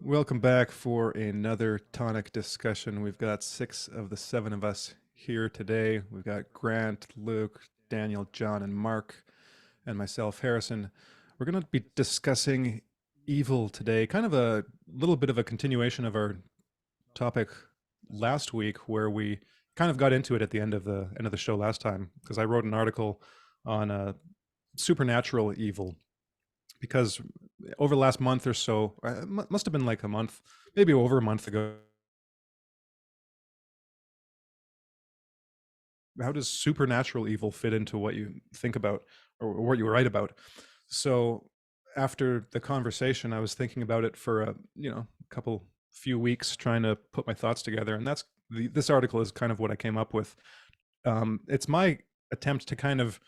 Welcome back for another tonic discussion. We've got 6 of the 7 of us here today. We've got Grant, Luke, Daniel, John, and Mark, and myself, Harrison. We're going to be discussing evil today, kind of a little bit of a continuation of our topic last week, where we kind of got into it at the end of the show last time, because I wrote an article on supernatural evil, because over the last month or so, must have been like a month, maybe over a month ago. How does supernatural evil fit into what you think about or what you write about? So after the conversation, I was thinking about it for a few weeks, trying to put my thoughts together, and this article is kind of what I came up with. It's my attempt to kind of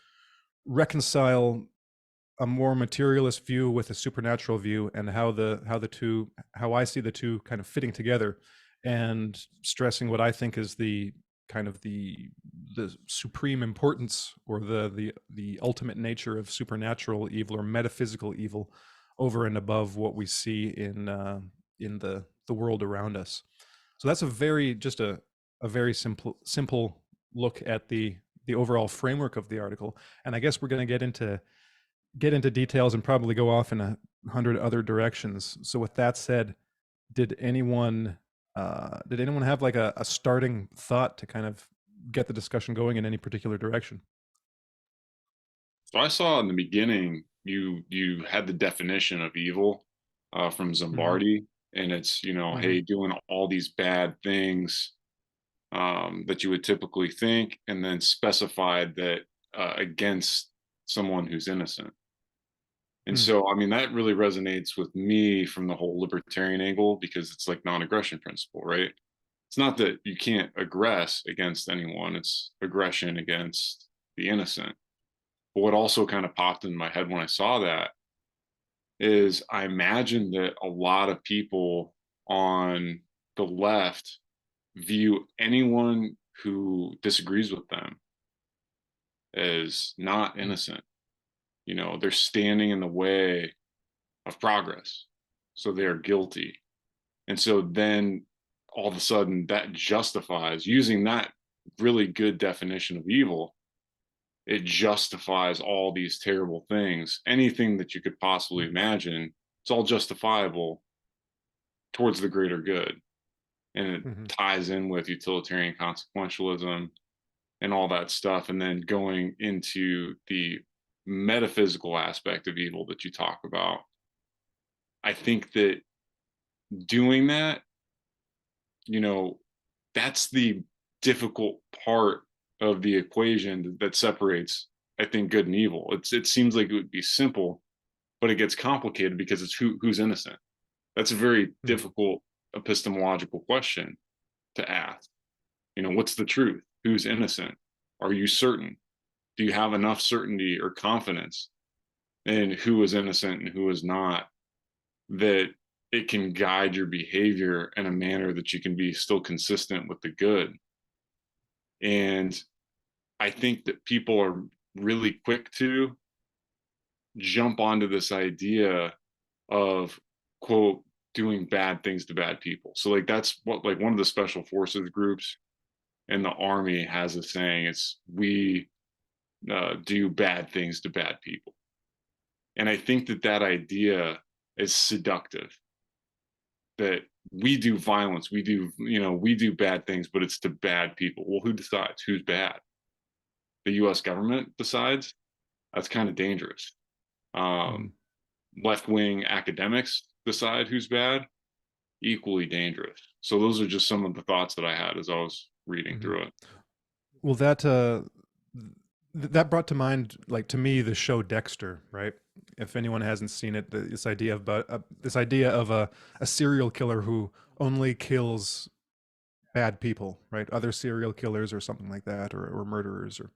reconcile a more materialist view with a supernatural view, and how I see the two kind of fitting together, and stressing what I think is the kind of the supreme importance, or the ultimate nature of supernatural evil or metaphysical evil, over and above what we see in the world around us. So that's a very simple look at the overall framework of the article, and I guess we're going to get into details and probably go off in 100 other directions. So with that said, did anyone have like a starting thought to kind of get the discussion going in any particular direction? So I saw in the beginning you had the definition of evil from Mm-hmm. Zimbardi, and it's Mm-hmm. hey, doing all these bad things that you would typically think, and then specified that against someone who's innocent. And Mm. so, I mean, that really resonates with me from the whole libertarian angle, because it's like non-aggression principle, right? It's not that you can't aggress against anyone; it's aggression against the innocent. But what also kind of popped in my head when I saw that is I imagine that a lot of people on the left view anyone who disagrees with them as not Mm. innocent. They're standing in the way of progress. So they're guilty. And so then all of a sudden that justifies, using that really good definition of evil, it justifies all these terrible things. Anything that you could possibly imagine, it's all justifiable towards the greater good. And it Mm-hmm. ties in with utilitarian consequentialism and all that stuff. And then going into the metaphysical aspect of evil that you talk about, I think that doing that, you know, that's the difficult part of the equation that separates, I think, good and evil. It seems like it would be simple, but it gets complicated because it's who's innocent. That's a very Mm. difficult epistemological question to ask. What's the truth? Who's innocent? Are you certain? Do you have enough certainty or confidence in who is innocent and who is not, that it can guide your behavior in a manner that you can be still consistent with the good? And I think that people are really quick to jump onto this idea of, quote, doing bad things to bad people. So like that's what, like, one of the special forces groups in the army has a saying, it's we do bad things to bad people. And I think that that idea is seductive, that we do violence, we do bad things, but it's to bad people. Well, who decides who's bad? The US government decides. That's kind of dangerous. Mm-hmm. um, Left-wing academics decide who's bad. Equally dangerous. So those are just some of the thoughts that I had as I was reading Mm-hmm. through it. Well, that brought to mind, like, to me, the show Dexter, right? If anyone hasn't seen it, this idea of a serial killer who only kills bad people, right? Other serial killers or something like that, or murderers or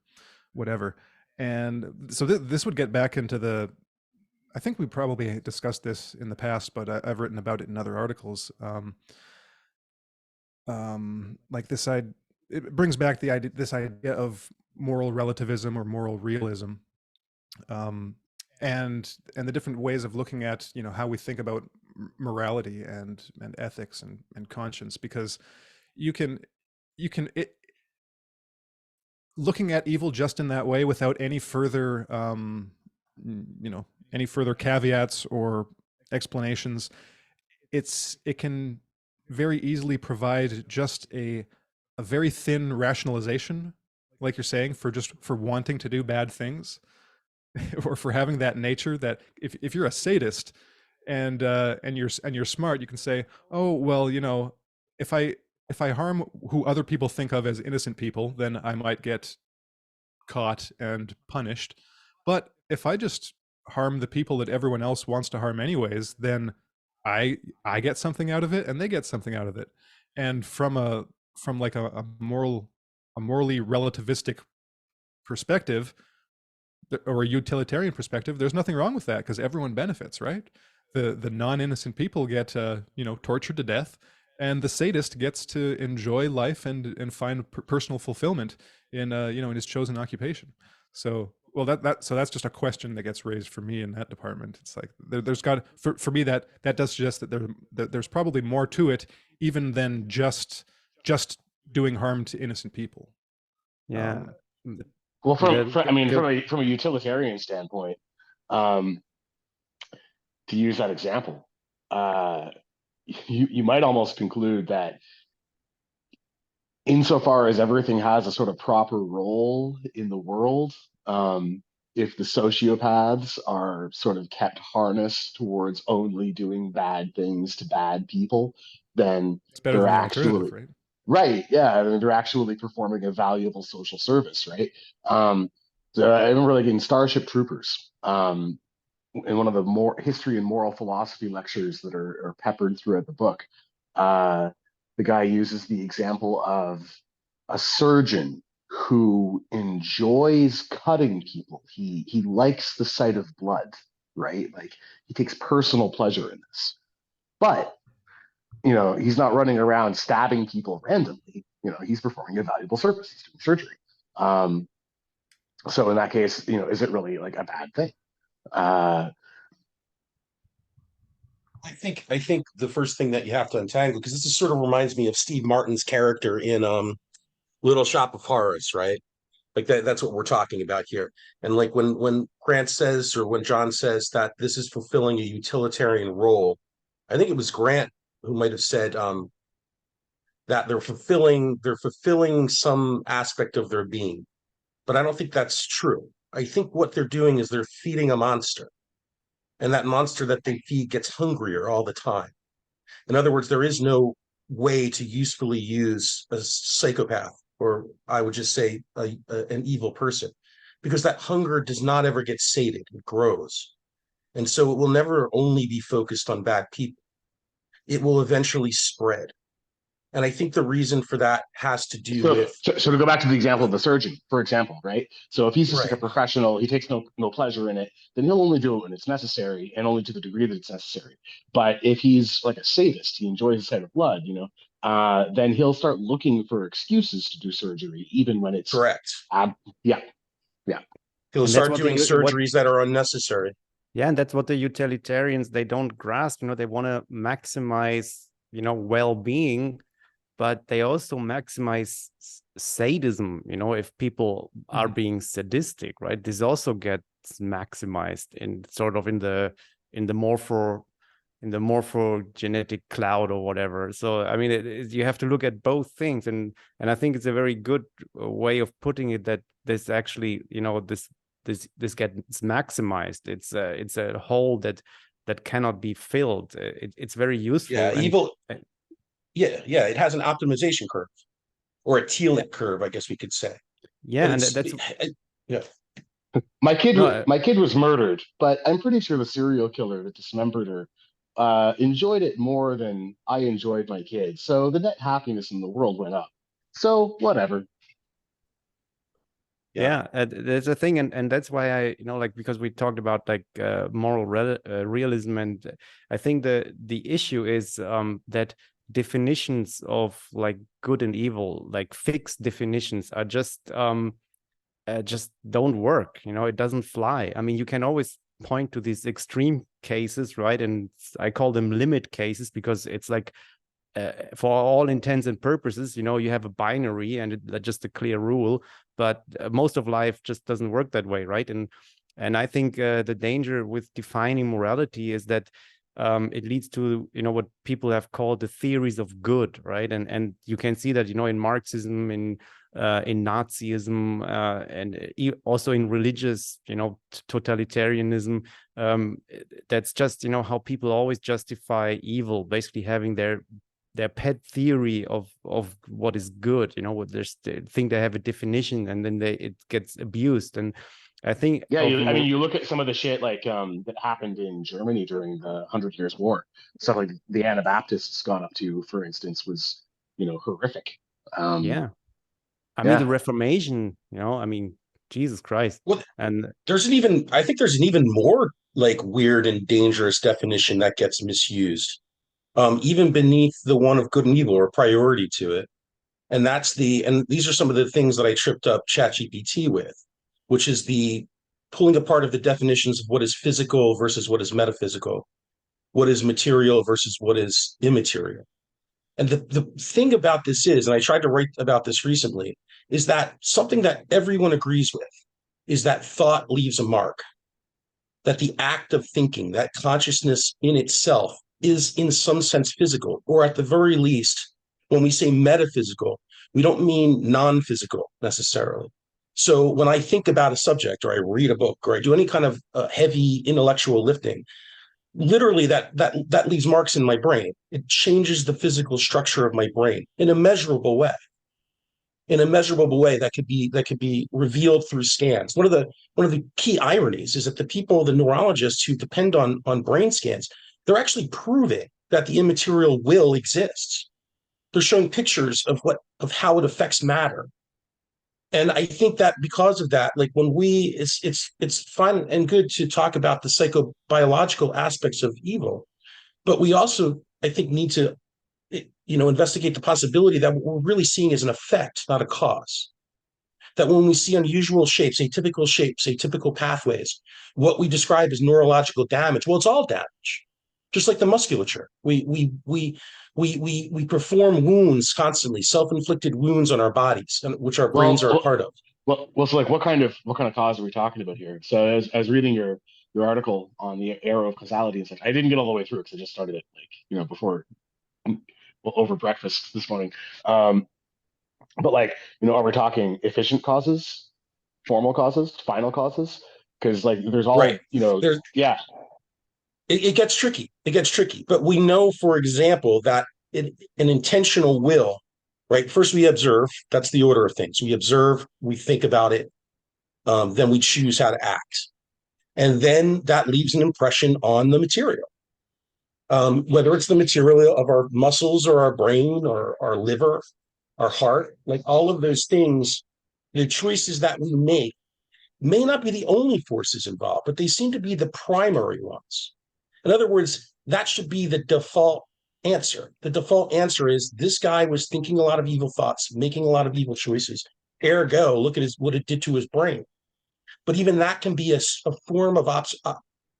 whatever. And so this would get back into I think we probably discussed this in the past, but I've written about it in other articles. Like it brings back this idea of moral relativism or moral realism, um, and the different ways of looking at how we think about morality and ethics and conscience, because you can looking at evil just in that way without any further any further caveats or explanations, it can very easily provide just a very thin rationalization, like you're saying, for wanting to do bad things, or for having that nature that if you're a sadist and you're smart, you can say, oh well, if I harm who other people think of as innocent people, then I might get caught and punished. But if I just harm the people that everyone else wants to harm anyways, then I get something out of it and they get something out of it. And from like a morally relativistic perspective, or a utilitarian perspective, there's nothing wrong with that, because everyone benefits, right? The non-innocent people get tortured to death, and the sadist gets to enjoy life and find personal fulfillment in in his chosen occupation. So well, so that's just a question that gets raised for me in that department. It's like there's got, for me, that does suggest that there's probably more to it even than just doing harm to innocent people. Yeah. Well, from a utilitarian standpoint, to use that example, you might almost conclude that insofar as everything has a sort of proper role in the world, if the sociopaths are sort of kept harnessed towards only doing bad things to bad people, then it's better they're than the actually alternative, right? right. Yeah, I mean, they're actually performing a valuable social service, right? So I remember like in Starship Troopers, in one of the more history and moral philosophy lectures that are peppered throughout the book, the guy uses the example of a surgeon who enjoys cutting people. He likes the sight of blood, right? Like he takes personal pleasure in this. But he's not running around stabbing people randomly. He's performing a valuable service. He's doing surgery. So in that case, is it really like a bad thing? I think the first thing that you have to untangle, because this sort of reminds me of Steve Martin's character in Little Shop of Horrors, right? Like that's what we're talking about here. And like when Grant says, or when John says that this is fulfilling a utilitarian role, I think it was Grant who might have said that they're fulfilling some aspect of their being. But I don't think that's true. I think what they're doing is they're feeding a monster. And that monster that they feed gets hungrier all the time. In other words, there is no way to usefully use a psychopath, or I would just say an evil person, because that hunger does not ever get sated. It grows. And so it will never only be focused on bad people. It will eventually spread. And I think the reason for that has to do with... So to go back to the example of the surgeon, for example, right? So if he's just Right. like a professional, he takes no pleasure in it, then he'll only do it when it's necessary and only to the degree that it's necessary. But if he's like a sadist, he enjoys the sight of blood, then he'll start looking for excuses to do surgery, even when it's... Correct. Yeah. He'll start doing surgeries that are unnecessary. Yeah, and that's what the utilitarians, they don't grasp. They want to maximize, well-being, but they also maximize sadism. If people are being sadistic, right, this also gets maximized in sort of in the morphogenetic cloud or whatever. So I mean, you have to look at both things, and I think it's a very good way of putting it, that this actually, this gets maximized. It's a hole that cannot be filled. It's very useful. Yeah, evil. Yeah, it has an optimization curve, or a Thiele curve, I guess we could say. Yeah, and that's yeah. My kid was murdered, but I'm pretty sure the serial killer that dismembered her enjoyed it more than I enjoyed my kid. So the net happiness in the world went up. So whatever. Yeah, there's a thing, and that's why I, because we talked about like moral realism, and I think the issue is that definitions of like good and evil, like fixed definitions, are just don't work. It doesn't fly. I mean, you can always point to these extreme cases, right? And I call them limit cases, because it's like, for all intents and purposes, you have a binary and that's just a clear rule, but most of life just doesn't work that way, right? And I think the danger with defining morality is that it leads to what people have called the theories of good, right? And you can see that in Marxism, in Nazism, and also in religious totalitarianism. That's just how people always justify evil, basically having their pet theory of what is good. What they think they have a definition, and then it gets abused. And I think, yeah, I mean, you look at some of the shit like that happened in Germany during the 100 Years' War. Stuff like the Anabaptists got up to, for instance, was horrific. Yeah, I mean Yeah. the Reformation. I mean, Jesus Christ. Well, and I think there's an even more like weird and dangerous definition that gets misused, even beneath the one of good and evil, or priority to it. And these are some of the things that I tripped up ChatGPT with, which is the pulling apart of the definitions of what is physical versus what is metaphysical, what is material versus what is immaterial. And the thing about this is, and I tried to write about this recently, is that something that everyone agrees with is that thought leaves a mark, that the act of thinking, that consciousness in itself is in some sense physical, or at the very least, when we say metaphysical, we don't mean non-physical necessarily. So when I think about a subject, or I read a book, or I do any kind of heavy intellectual lifting, literally that leaves marks in my brain. It changes the physical structure of my brain in a measurable way. In a measurable way that could be revealed through scans. One of the key ironies is that the people, the neurologists who depend on brain scans, they're actually proving that the immaterial will exists. They're showing pictures of how it affects matter. And I think that because of that, like when it's fun and good to talk about the psychobiological aspects of evil, but we also, I think, need to investigate the possibility that what we're really seeing is an effect, not a cause. That when we see unusual shapes, atypical pathways, what we describe as neurological damage, well, it's all damage. Just like the musculature, we perform wounds constantly, self-inflicted wounds on our bodies, which our brains are a part of. Well, so like what kind of cause are we talking about here? So as I was reading your article on the arrow of causality, it's like I didn't get all the way through because I just started it before, over breakfast this morning. But like, are we talking efficient causes, formal causes, final causes? Because like there's all right. Yeah. It gets tricky. It gets tricky. But we know, for example, that an intentional will, right? First we observe, that's the order of things. We observe, we think about it, then we choose how to act. And then that leaves an impression on the material. Whether it's the material of our muscles or our brain or our liver, our heart, like all of those things, the choices that we make may not be the only forces involved, but they seem to be the primary ones. In other words, that should be the default answer. The default answer is this guy was thinking a lot of evil thoughts, making a lot of evil choices. Ergo, look at what it did to his brain. But even that can be a form of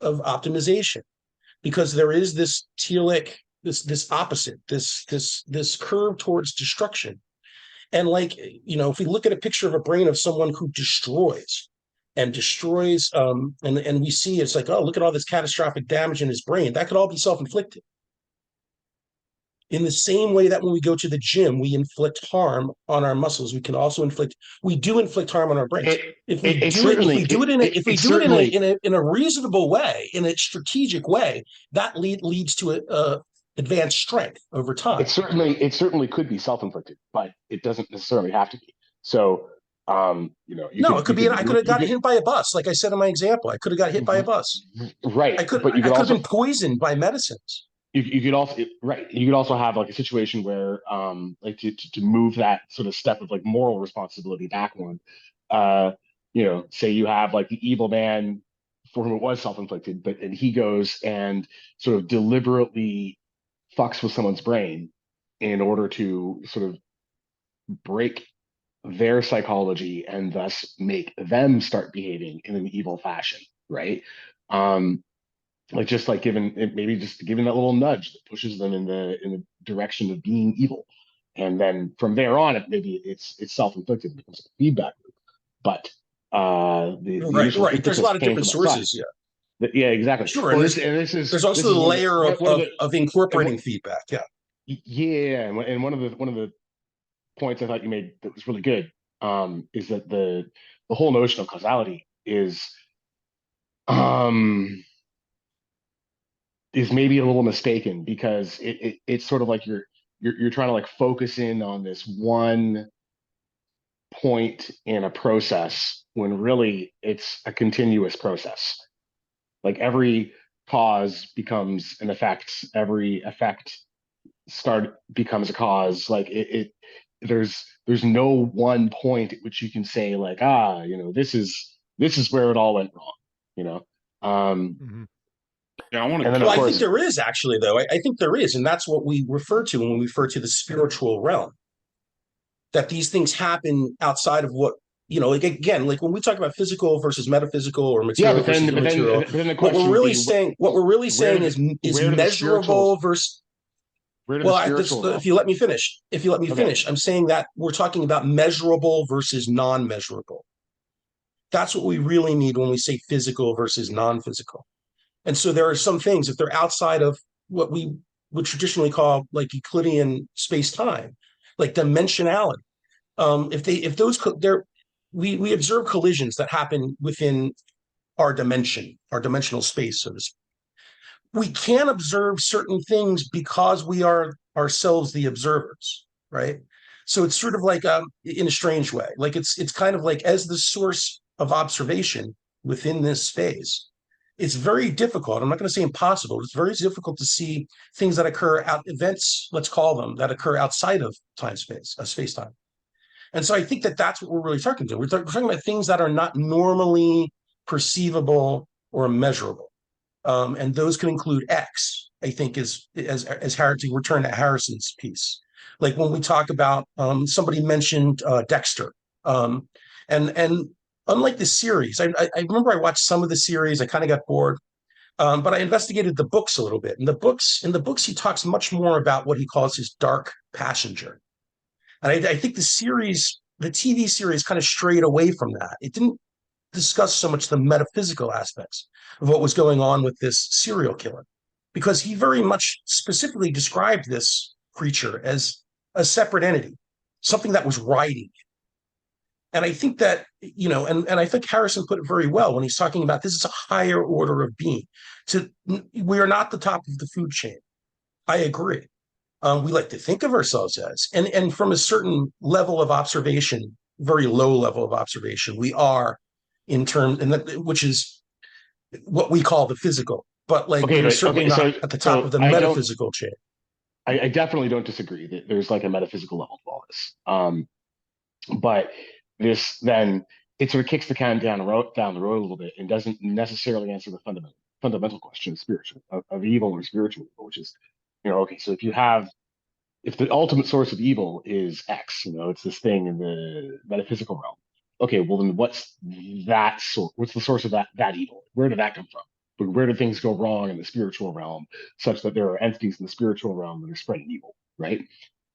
optimization, because there is this telic, this opposite, this curve towards destruction. And like, if we look at a picture of a brain of someone who destroys, and we see it's like, oh, look at all this catastrophic damage in his brain. That could all be self-inflicted. In the same way that when we go to the gym, we inflict harm on our muscles, we can also inflict harm on our brains. If we do it in a reasonable way, in a strategic way, that leads to advanced strength over time. It certainly could be self-inflicted, but it doesn't necessarily have to be. So it could be. I could have got hit by a bus, like I said in my example. I could have got hit by a bus. Right. I could have been poisoned by medicines. You could also You could also have like a situation where like to move that sort of step of like moral responsibility back one. Say you have like the evil man for whom it was self-inflicted, and he goes and sort of deliberately fucks with someone's brain in order to sort of break their psychology and thus make them start behaving in an evil fashion, right? Like just like maybe just giving that little nudge that pushes them in the direction of being evil, and then from there on, maybe it's self-inflicted, it becomes a feedback loop. But the Right, initial right. There's a impetus lot of came different from outside. sources. Yeah, Yeah, exactly. sure. Well, And this there's also is the layer one of the of and incorporating feedback. Yeah. yeah, and one of the points I thought you made that was really good, is that the whole notion of causality um, is maybe a little mistaken, because it's sort of like you're trying to like focus in on this one point in a process, when really it's a continuous process. Like every cause becomes an effect, every effect becomes a cause. Like there's no one point at which you can say like, this is where it all went wrong, you know. Mhm. Yeah, I want And to then of Well, I cut think course, there is actually, though. I think there is, and that's what we refer to when we refer to the spiritual realm. That these things happen outside of what, like again, like when we talk about physical versus metaphysical or yeah, material versus but immaterial, then the question would be, what we're really where saying do is where do the spirituals measurable versus. where do the Well, spiritual if realms you let come me in? finish, Okay. I'm saying that we're talking about measurable versus non-measurable. That's what we really need when we say physical versus non-physical. And so there are some things, if they're outside of what we would traditionally call like Euclidean space-time, like dimensionality. If those they're we observe collisions that happen within our dimension, our dimensional space, so to speak. We can observe certain things because we are ourselves the observers, right? So it's sort of like in a strange way, like it's kind of like as the source of observation within this space. It's very difficult. I'm not going to say impossible. It's very difficult to see things that occur out events, let's call them, that occur outside of time space, space time. And so I think that that's what we're really talking to. We're talking about things that are not normally perceivable or measurable. And those can include X, I think, as Harry, to return to Harrison's piece. Like when we talk about, somebody mentioned Dexter. Um, and unlike the series, I remember I watched some of the series, I kind of got bored. But I investigated the books a little bit. In the books, he talks much more about what he calls his dark passenger. And I think the TV series kind of strayed away from that. It didn't discuss so much the metaphysical aspects of what was going on with this serial killer, because he very much specifically described this creature as a separate entity, something that was writing. And I think that, and I think Harrison put it very well when he's talking about this is a higher order of being. We are not the top of the food chain. I agree. We like to think of ourselves as, and from a certain level of observation, very low level of observation, we are in terms, which is what we call the physical. But like Okay, we are but certainly okay, not at the top of the metaphysical chain. I definitely don't disagree that there's like a metaphysical level to all this. But this then it sort of kicks the can down the road a little bit, and doesn't necessarily answer the fundamental question of spiritual of evil or spiritual evil, which is, okay, so if the ultimate source of evil is X, it's this thing in the metaphysical realm. Okay, well then what's that source? What's the source of that evil? Where did that come from? But where do things go wrong in the spiritual realm, such that there are entities in the spiritual realm that are spreading evil, right?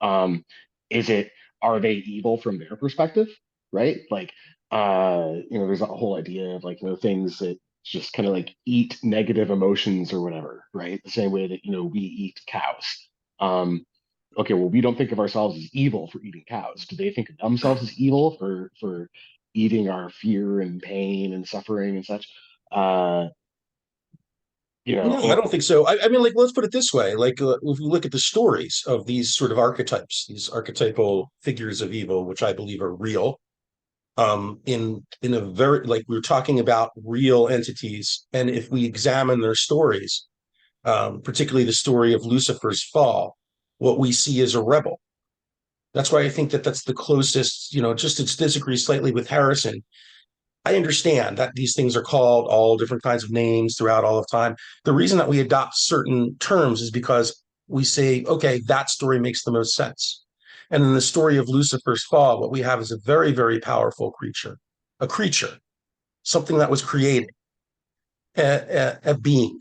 Um, is it Are they evil from their perspective, right? Like, there's a whole idea of like things that just kind of like eat negative emotions or whatever, right? The same way that we eat cows. Okay, well, we don't think of ourselves as evil for eating cows. Do they think of themselves as evil for eating our fear and pain and suffering and such? Uh, No, I don't think so. I mean, like, let's put it this way. Like, if we look at the stories of these sort of archetypes, these archetypal figures of evil, which I believe are real, in a very, like, we're talking about real entities. And if we examine their stories, particularly the story of Lucifer's fall, what we see is a rebel. That's why I think that that's the closest, just to disagree slightly with Harrison. I understand that these things are called all different kinds of names throughout all of time. The reason that we adopt certain terms is because we say, okay, that story makes the most sense. And in the story of Lucifer's fall, what we have is a very, very powerful creature, something that was created. a being.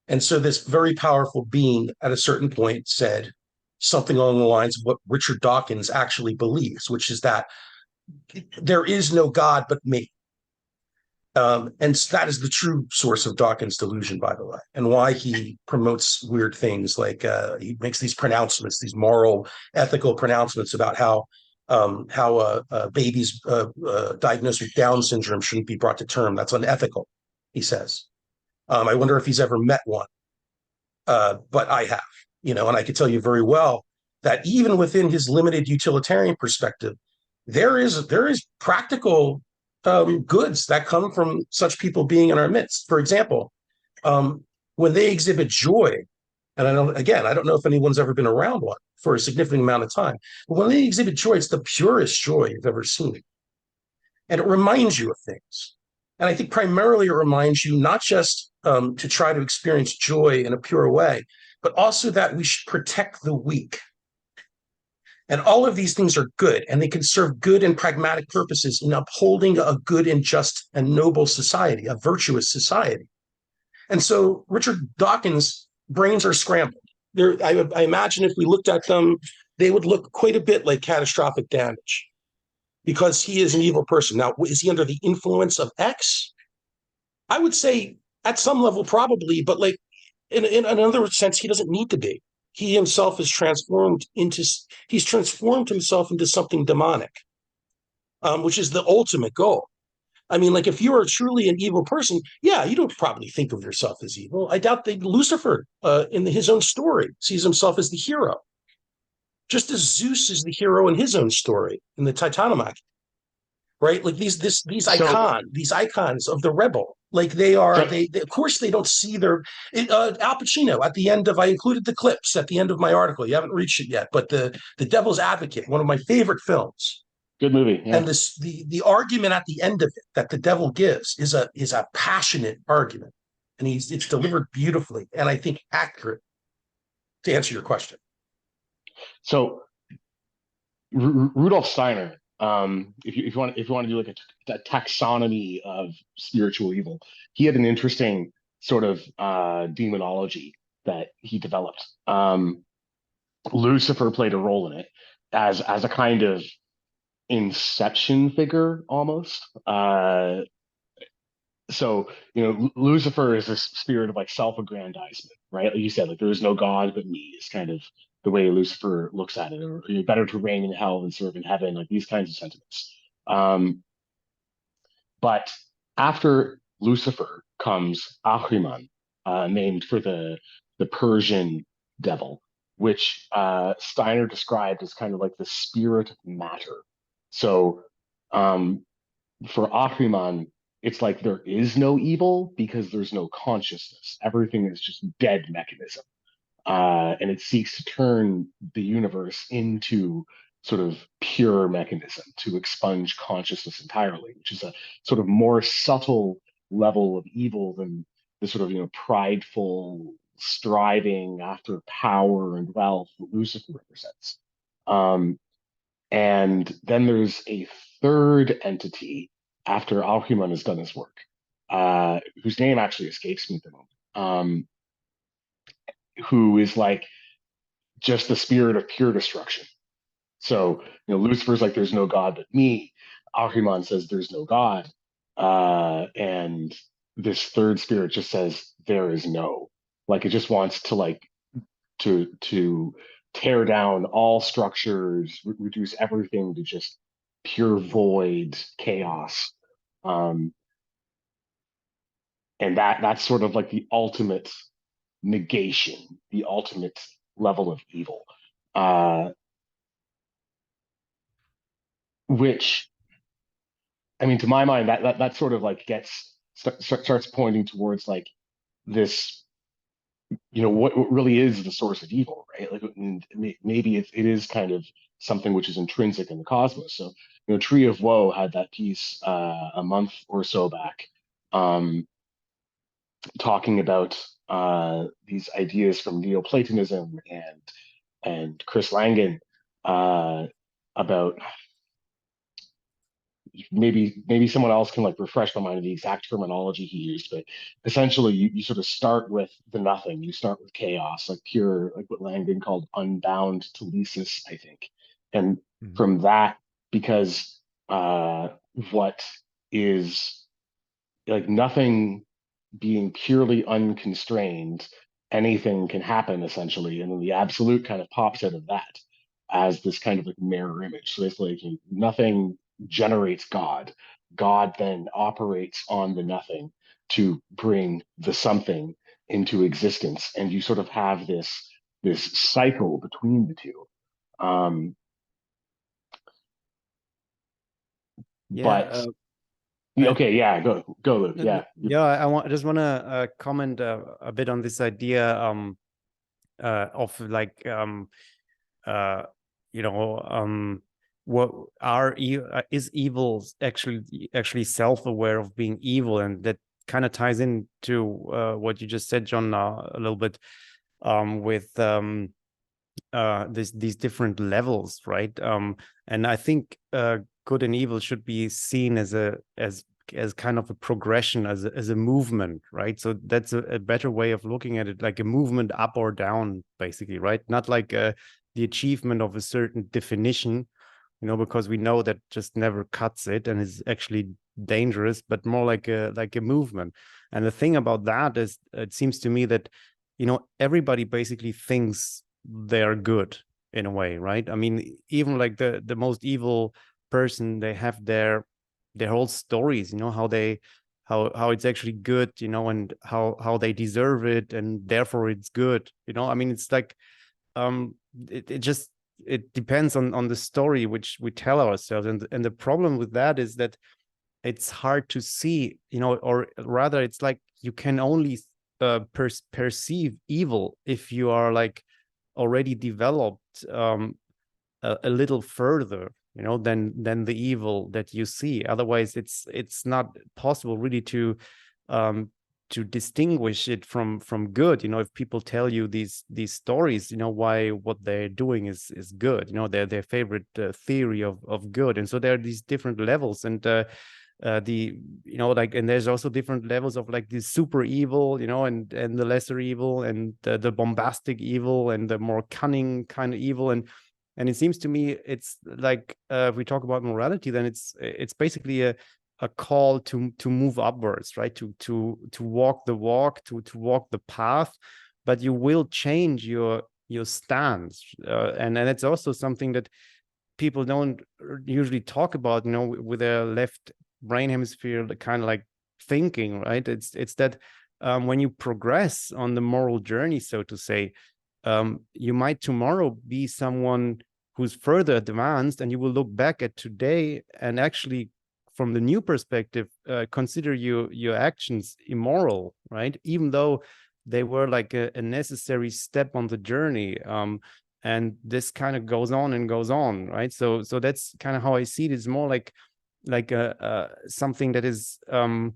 And so this very powerful being at a certain point said something along the lines of what Richard Dawkins actually believes, which is that there is no God but me. And that is the true source of Dawkins' delusion, by the way, and why he promotes weird things like he makes these pronouncements, these moral, ethical pronouncements about how babies diagnosed with Down syndrome shouldn't be brought to term. That's unethical, he says. I wonder if he's ever met one, but I have, and I could tell you very well that even within his limited utilitarian perspective, there is practical goods that come from such people being in our midst. For example, when they exhibit joy, and I don't know if anyone's ever been around one for a significant amount of time, but when they exhibit joy, it's the purest joy you've ever seen. And it reminds you of things. And I think primarily it reminds you not just to try to experience joy in a pure way, but also that we should protect the weak. And all of these things are good, and they can serve good and pragmatic purposes in upholding a good and just and noble society, a virtuous society. And so Richard Dawkins' brains are scrambled. I imagine if we looked at them, they would look quite a bit like catastrophic damage, because he is an evil person. Now, is he under the influence of X? I would say at some level, probably, but like in another sense, he doesn't need to be. He himself is transformed himself into something demonic, which is the ultimate goal. I mean, like if you are truly an evil person, yeah, you don't probably think of yourself as evil. I doubt that Lucifer, in his own story, sees himself as the hero, just as Zeus is the hero in his own story in the Titanomachy, right? Like these icons of the rebel. Like they of course they don't see their Al Pacino at the end of, I included the clips at the end of my article. You haven't reached it yet, but the Devil's Advocate, one of my favorite films. Good movie. Yeah. And the argument at the end of it that the devil gives is a passionate argument, and it's delivered beautifully and I think accurate to answer your question. So Rudolf Steiner, if you want to do like a taxonomy of spiritual evil, he had an interesting sort of demonology that he developed. Lucifer played a role in it as a kind of inception figure almost. So Lucifer is this spirit of like self-aggrandizement, right? Like you said, like there is no God but me is kind of the way Lucifer looks at it, or better to reign in hell than serve in heaven, like these kinds of sentiments. But after Lucifer comes Ahriman, named for the Persian devil, which Steiner described as kind of like the spirit of matter. So for Ahriman, it's like there is no evil because there's no consciousness. Everything is just dead mechanism. And it seeks to turn the universe into sort of pure mechanism, to expunge consciousness entirely, which is a sort of more subtle level of evil than the sort of prideful striving after power and wealth that Lucifer represents. And then there's a third entity after Ahriman has done his work, whose name actually escapes me at the moment, who is like just the spirit of pure destruction. So, Lucifer's like, there's no God but me. Ahriman says there's no God. And this third spirit just says there is no. Like it just wants to tear down all structures, reduce everything to just pure void, chaos. And that's sort of like the ultimate negation, the ultimate level of evil, which, I mean, to my mind, that sort of like starts pointing towards like this, what really is the source of evil, right? Like maybe it is kind of something which is intrinsic in the cosmos. So, Tree of Woe had that piece a month or so back, talking about these ideas from Neoplatonism and Chris Langan about maybe someone else can like refresh my mind of the exact terminology he used, but essentially you sort of start with the nothing. You start with chaos, like pure, like what Langdon called unbound telesis, I think. And Mhm. from that, because what is like nothing being purely unconstrained, anything can happen essentially, and then the absolute kind of pops out of that as this kind of like mirror image. So it's like nothing generates God. God then operates on the nothing to bring the something into existence, and you sort of have this cycle between the two. Um, Yeah. but I, okay, yeah, go, Luke. Yeah, yeah, I just want to comment a bit on this idea of like you know what is evil actually self-aware of being evil, and that kind of ties into what you just said, John, a little bit with these different levels, right? And I think good and evil should be seen as kind of a progression, as a movement, right? So that's a better way of looking at it, like a movement up or down, basically, right? Not like the achievement of a certain definition, because we know that just never cuts it and is actually dangerous, but more like a movement. And the thing about that is, it seems to me that everybody basically thinks they're good in a way, right? I mean, even like the most evil person, they have their whole stories, how it's actually good, and how they deserve it, and therefore it's good. I mean, it's like it depends on the story which we tell ourselves, and the problem with that is that it's hard to see, or rather it's like you can only perceive evil if you are like already developed a little further, than the evil that you see. Otherwise it's not possible really to distinguish it from good. If people tell you these stories, why what they're doing is good, their favorite theory of good. And so there are these different levels, and and there's also different levels of like this super evil, and the lesser evil, and the bombastic evil, and the more cunning kind of evil. And it seems to me it's like if we talk about morality, then it's basically a call to move upwards, right? To walk the walk, to walk the path, but you will change your stance, and it's also something that people don't usually talk about, with their left brain hemisphere, the kind of like thinking, right? It's that when you progress on the moral journey, so to say, you might tomorrow be someone who's further advanced, and you will look back at today and actually, from the new perspective, consider your actions immoral, right? Even though they were like a necessary step on the journey. And this kind of goes on and goes on, right? So that's kind of how I see it. It's more like a something that is in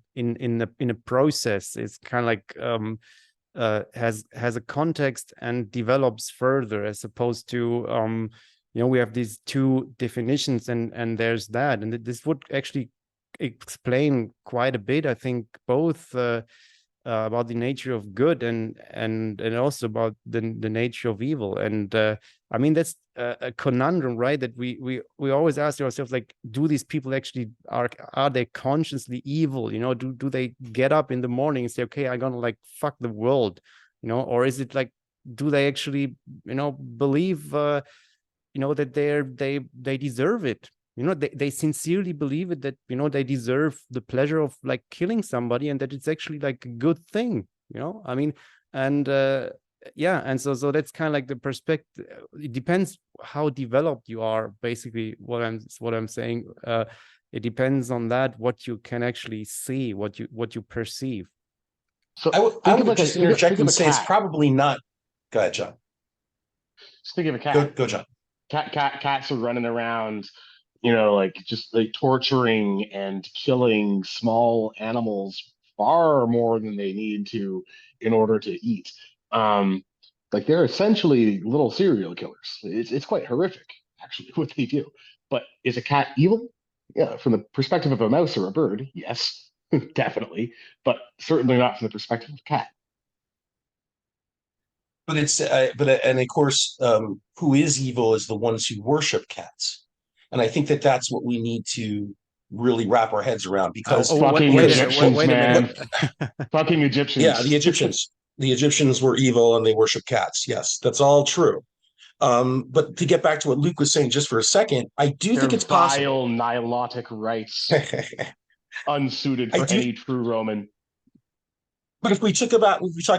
a process. It's kind of like has a context and develops further, as opposed to we have these two definitions, and there's that. And this would actually explain quite a bit, I think, both about the nature of good and also about the nature of evil. And I mean, that's a conundrum, right? That we always ask ourselves, like, do these people actually are they consciously evil? Do they get up in the morning and say, okay, I'm gonna like fuck the world, or is it like, do they actually believe that they deserve it? They sincerely believe it, that they deserve the pleasure of like killing somebody, and that it's actually like a good thing. I mean, and yeah, and so that's kind of like the perspective. It depends how developed you are, basically, what I'm saying. It depends on that, what you can actually see, what you perceive. So I would like just think interject of and a say it's cat. probably not. Go ahead, John. Just think of a cat. Go, John. Cats are running around, like just like torturing and killing small animals far more than they need to in order to eat. Like they're essentially little serial killers. It's quite horrific, actually, what they do. But is a cat evil? Yeah, from the perspective of a mouse or a bird, yes, definitely, but certainly not from the perspective of a cat. But and of course, who is evil is the ones who worship cats, and I think that that's what we need to really wrap our heads around because Fucking Egyptians, wait a man. minute. Fucking Egyptians. yeah, the Egyptians were evil and they worship cats. Yes, that's all true. But to get back to what Luke was saying just for a second, I do think it's possible. Vile nihilotic rites, unsuited for any true Roman. But if we talk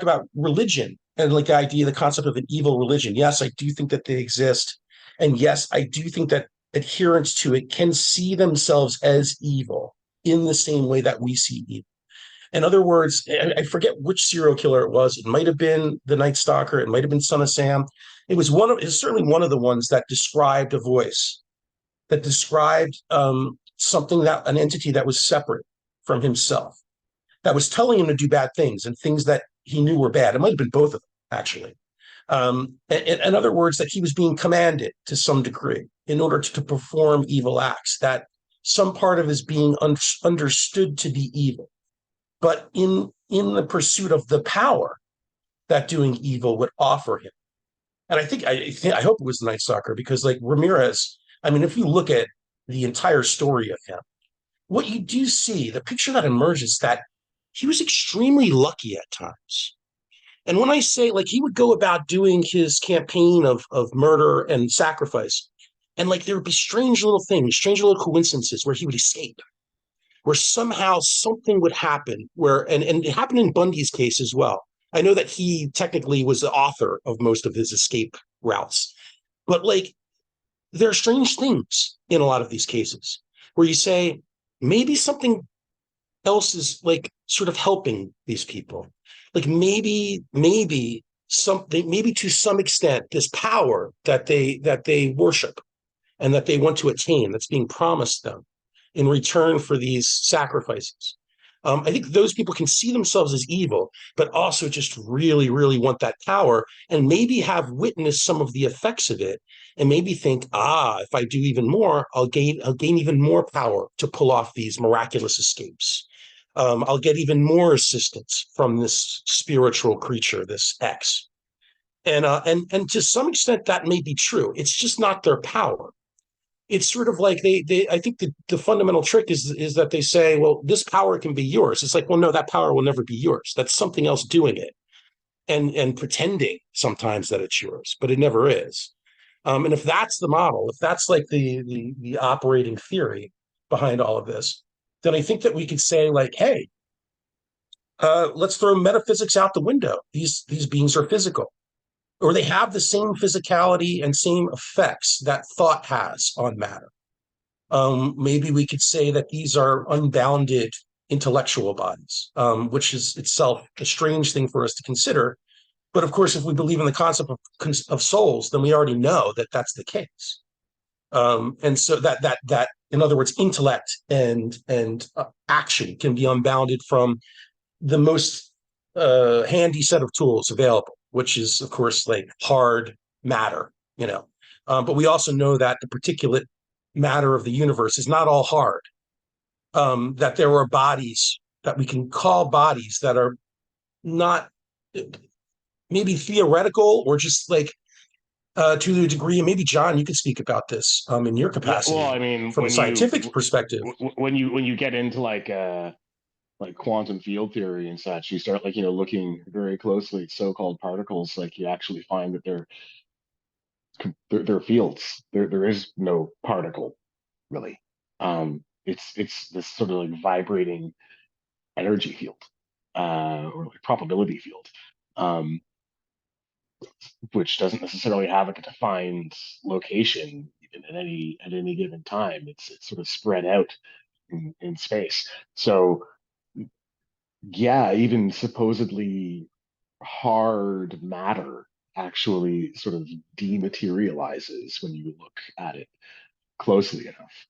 about religion and like the idea, the concept of an evil religion, yes, I do think that they exist. And yes, I do think that adherents to it can see themselves as evil in the same way that we see evil. In other words, I forget which serial killer it was. It might have been the Night Stalker. It might have been Son of Sam. It's certainly one of the ones that described a voice, that described something, that an entity that was separate from himself, that was telling him to do bad things and things that he knew were bad. It might have been both of them, actually. In other words, that he was being commanded to some degree in order to perform evil acts, that some part of his being understood to be evil. But in the pursuit of the power that doing evil would offer him. And I hope it was the Night Stalker, because like Ramirez, I mean, if you look at the entire story of him, what you do see, the picture that emerges, that he was extremely lucky at times. And when I say, like, he would go about doing his campaign of murder and sacrifice, and like there would be strange little things, strange little coincidences where he would escape, where somehow something would happen, where and it happened in Bundy's case as well. I know that he technically was the author of most of his escape routes, but like there are strange things in a lot of these cases where you say maybe something else is like sort of helping these people. Like maybe something, maybe to some extent, this power that they worship and that they want to attain, that's being promised them in return for these sacrifices. I think those people can see themselves as evil, but also just really, really want that power, and maybe have witnessed some of the effects of it, and maybe think, if I do even more, I'll gain even more power to pull off these miraculous escapes. I'll get even more assistance from this spiritual creature, this X. And to some extent that may be true. It's just not their power. It's sort of like I think the fundamental trick is that they say, well, this power can be yours. It's like, well, no, that power will never be yours. That's something else doing it and pretending sometimes that it's yours, but it never is. And if that's the model, if that's like the operating theory behind all of this, then I think that we could say, like, hey, let's throw metaphysics out the window. These beings are physical, or they have the same physicality and same effects that thought has on matter. Maybe we could say that these are unbounded intellectual bodies, which is itself a strange thing for us to consider. But of course, if we believe in the concept of souls, then we already know that that's the case. And so that in other words, intellect and action can be unbounded from the most handy set of tools available, which is, of course, like hard matter, but we also know that the particulate matter of the universe is not all hard, that there are bodies that we can call bodies that are not maybe theoretical, or just like to the degree, and maybe John, you could speak about this in your capacity. Well, I mean, from a scientific perspective, when you get into like quantum field theory and such, you start looking very closely at so-called particles. Like you actually find that they're fields. There is no particle really. It's this sort of like vibrating energy field, or like probability field, which doesn't necessarily have like a defined location at any given time. It's sort of spread out in space. So yeah, even supposedly hard matter actually sort of dematerializes when you look at it closely enough.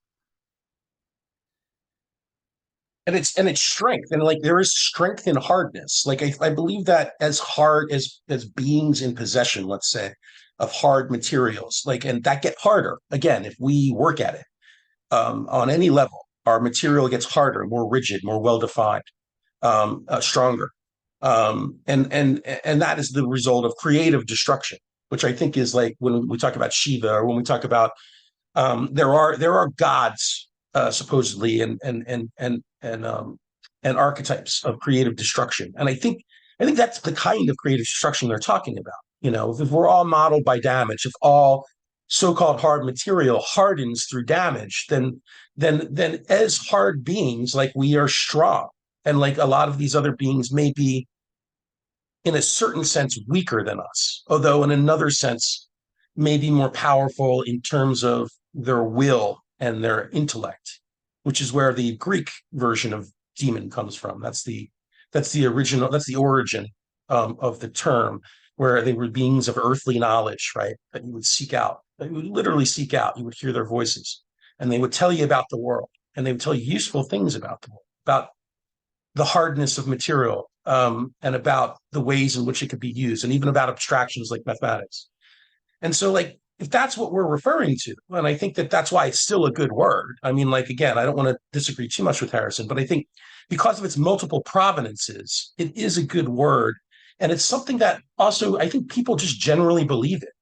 and it's strength, and like there is strength in hardness. Like I believe that as hard as beings in possession, let's say, of hard materials, like, and that get harder again if we work at it. on any level, our material gets harder, more rigid, more well-defined, stronger. And that is the result of creative destruction, which I think is like when we talk about Shiva, or when we talk about there are gods supposedly and archetypes of creative destruction, and I think that's the kind of creative destruction they're talking about. You know, if we're all modeled by damage, if all so-called hard material hardens through damage, then as hard beings, like, we are strong, and like a lot of these other beings may be in a certain sense weaker than us, although in another sense may be more powerful in terms of their will and their intellect, which is where the Greek version of demon comes from. That's the original, that's the origin of the term, where they were beings of earthly knowledge, right? That you would seek out, that you would literally seek out. You would hear their voices, and they would tell you about the world, and they would tell you useful things about the world, about the hardness of material, and about the ways in which it could be used, and even about abstractions like mathematics. And so, like, if that's what we're referring to, and I think that that's why it's still a good word. I mean, like, again, I don't want to disagree too much with Harrison, but I think because of its multiple provenances, it is a good word. And it's something that also, I think people just generally believe it.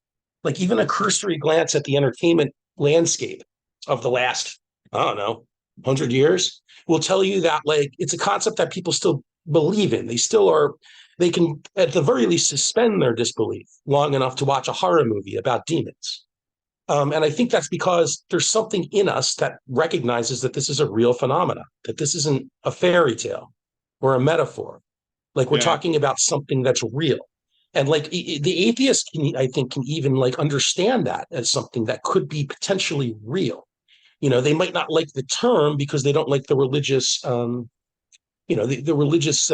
Like, even a cursory glance at the entertainment landscape of the last, I don't know, 100 years will tell you that, like, it's a concept that people still believe in. They still are, they can at the very least suspend their disbelief long enough to watch a horror movie about demons. And I think that's because there's something in us that recognizes that this is a real phenomenon, that this isn't a fairy tale or a metaphor. Like, we're talking about something that's real. And like the atheist can, I think, can even like understand that as something that could be potentially real. You know, they might not like the term because they don't like the religious the religious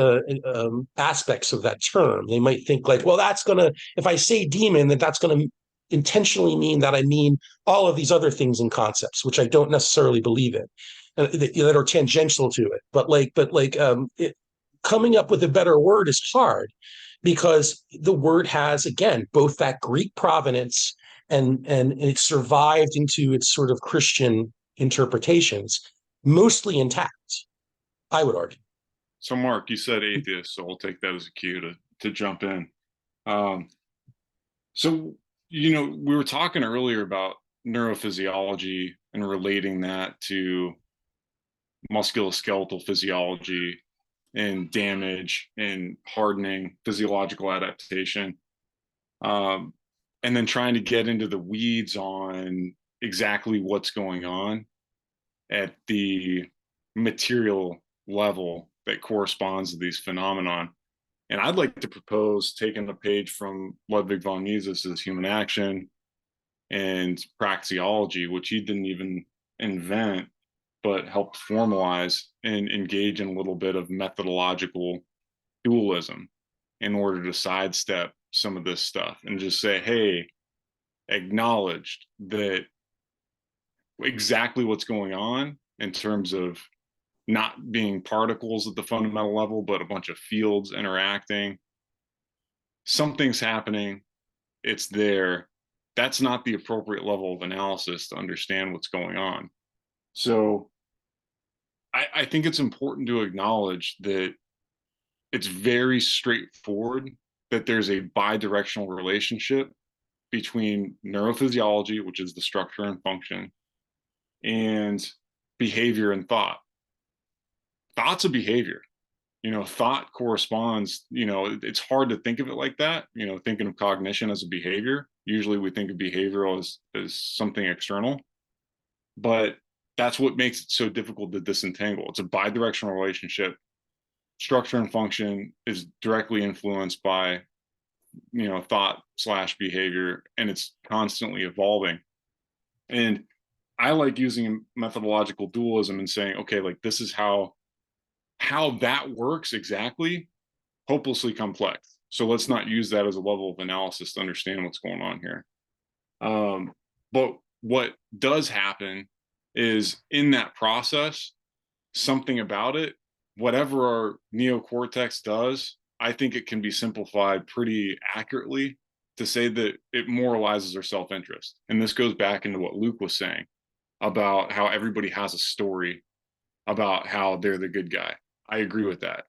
aspects of that term. They might think like, well, that's going to, if I say demon, that's going to intentionally mean that I mean all of these other things and concepts, which I don't necessarily believe in, that are tangential to it. Coming up with a better word is hard, because the word has, again, both that Greek provenance and it survived into its sort of Christian interpretations, mostly intact, I would argue. So, Mark, you said atheist, so we'll take that as a cue to jump in. So, we were talking earlier about neurophysiology and relating that to musculoskeletal physiology and damage and hardening, physiological adaptation, and then trying to get into the weeds on exactly what's going on at the material level that corresponds to these phenomenon. And I'd like to propose taking a page from Ludwig von Mises's Human Action and Praxeology, which he didn't even invent, but helped formalize and engage in a little bit of methodological dualism in order to sidestep some of this stuff and just say, hey, acknowledged that exactly what's going on in terms of not being particles at the fundamental level, but a bunch of fields interacting. Something's happening. It's there. That's not the appropriate level of analysis to understand what's going on. So I think it's important to acknowledge that it's very straightforward that there's a bidirectional relationship between neurophysiology, which is the structure and function, and behavior and thought. Thought's a behavior. Thought corresponds, it's hard to think of it like that, thinking of cognition as a behavior. Usually we think of behavioral as something external, but that's what makes it so difficult to disentangle. It's a bidirectional relationship. Structure and function is directly influenced by, thought/behavior, and it's constantly evolving. And I like using methodological dualism and saying, okay, like, this is how that works exactly, hopelessly complex. So let's not use that as a level of analysis to understand what's going on here. But what does happen is, in that process, something about it, whatever our neocortex does, I think it can be simplified pretty accurately to say that it moralizes our self-interest. And this goes back into what Luke was saying. about how everybody has a story about how they're the good guy. I agree with that,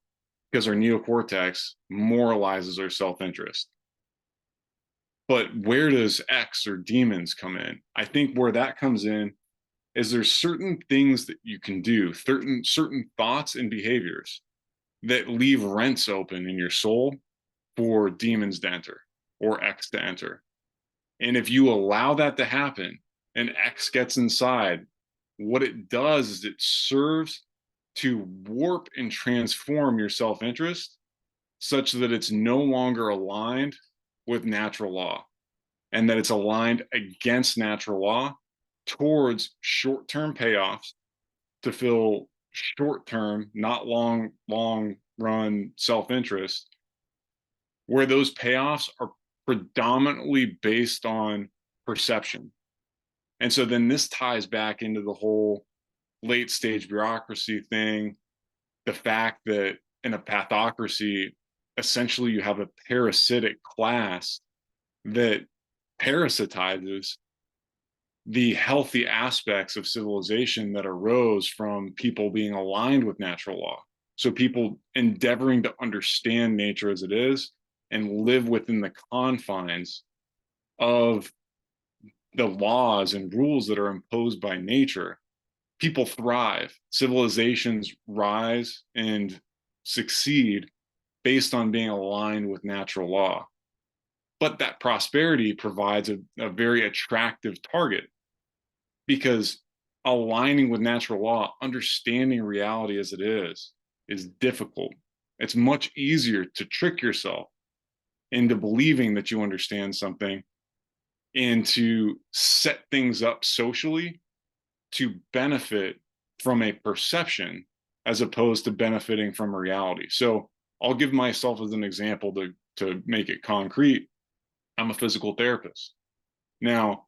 because our neocortex moralizes our self-interest. But where does X or demons come in? I think where that comes in is there's certain things that you can do, certain thoughts and behaviors that leave rents open in your soul for demons to enter or X to enter. And if you allow that to happen and X gets inside, what it does is it serves to warp and transform your self-interest such that it's no longer aligned with natural law, and that it's aligned against natural law towards short-term payoffs to fill short-term, not long run self-interest, where those payoffs are predominantly based on perception. And so then this ties back into the whole late stage bureaucracy thing, the fact that in a pathocracy, essentially you have a parasitic class that parasitizes the healthy aspects of civilization that arose from people being aligned with natural law. So people endeavoring to understand nature as it is and live within the confines of the laws and rules that are imposed by nature. People thrive, civilizations rise and succeed based on being aligned with natural law. But that prosperity provides a very attractive target, because aligning with natural law, understanding reality as it is difficult. It's much easier to trick yourself into believing that you understand something and to set things up socially to benefit from a perception as opposed to benefiting from reality. So I'll give myself as an example to make it concrete. I'm a physical therapist. Now,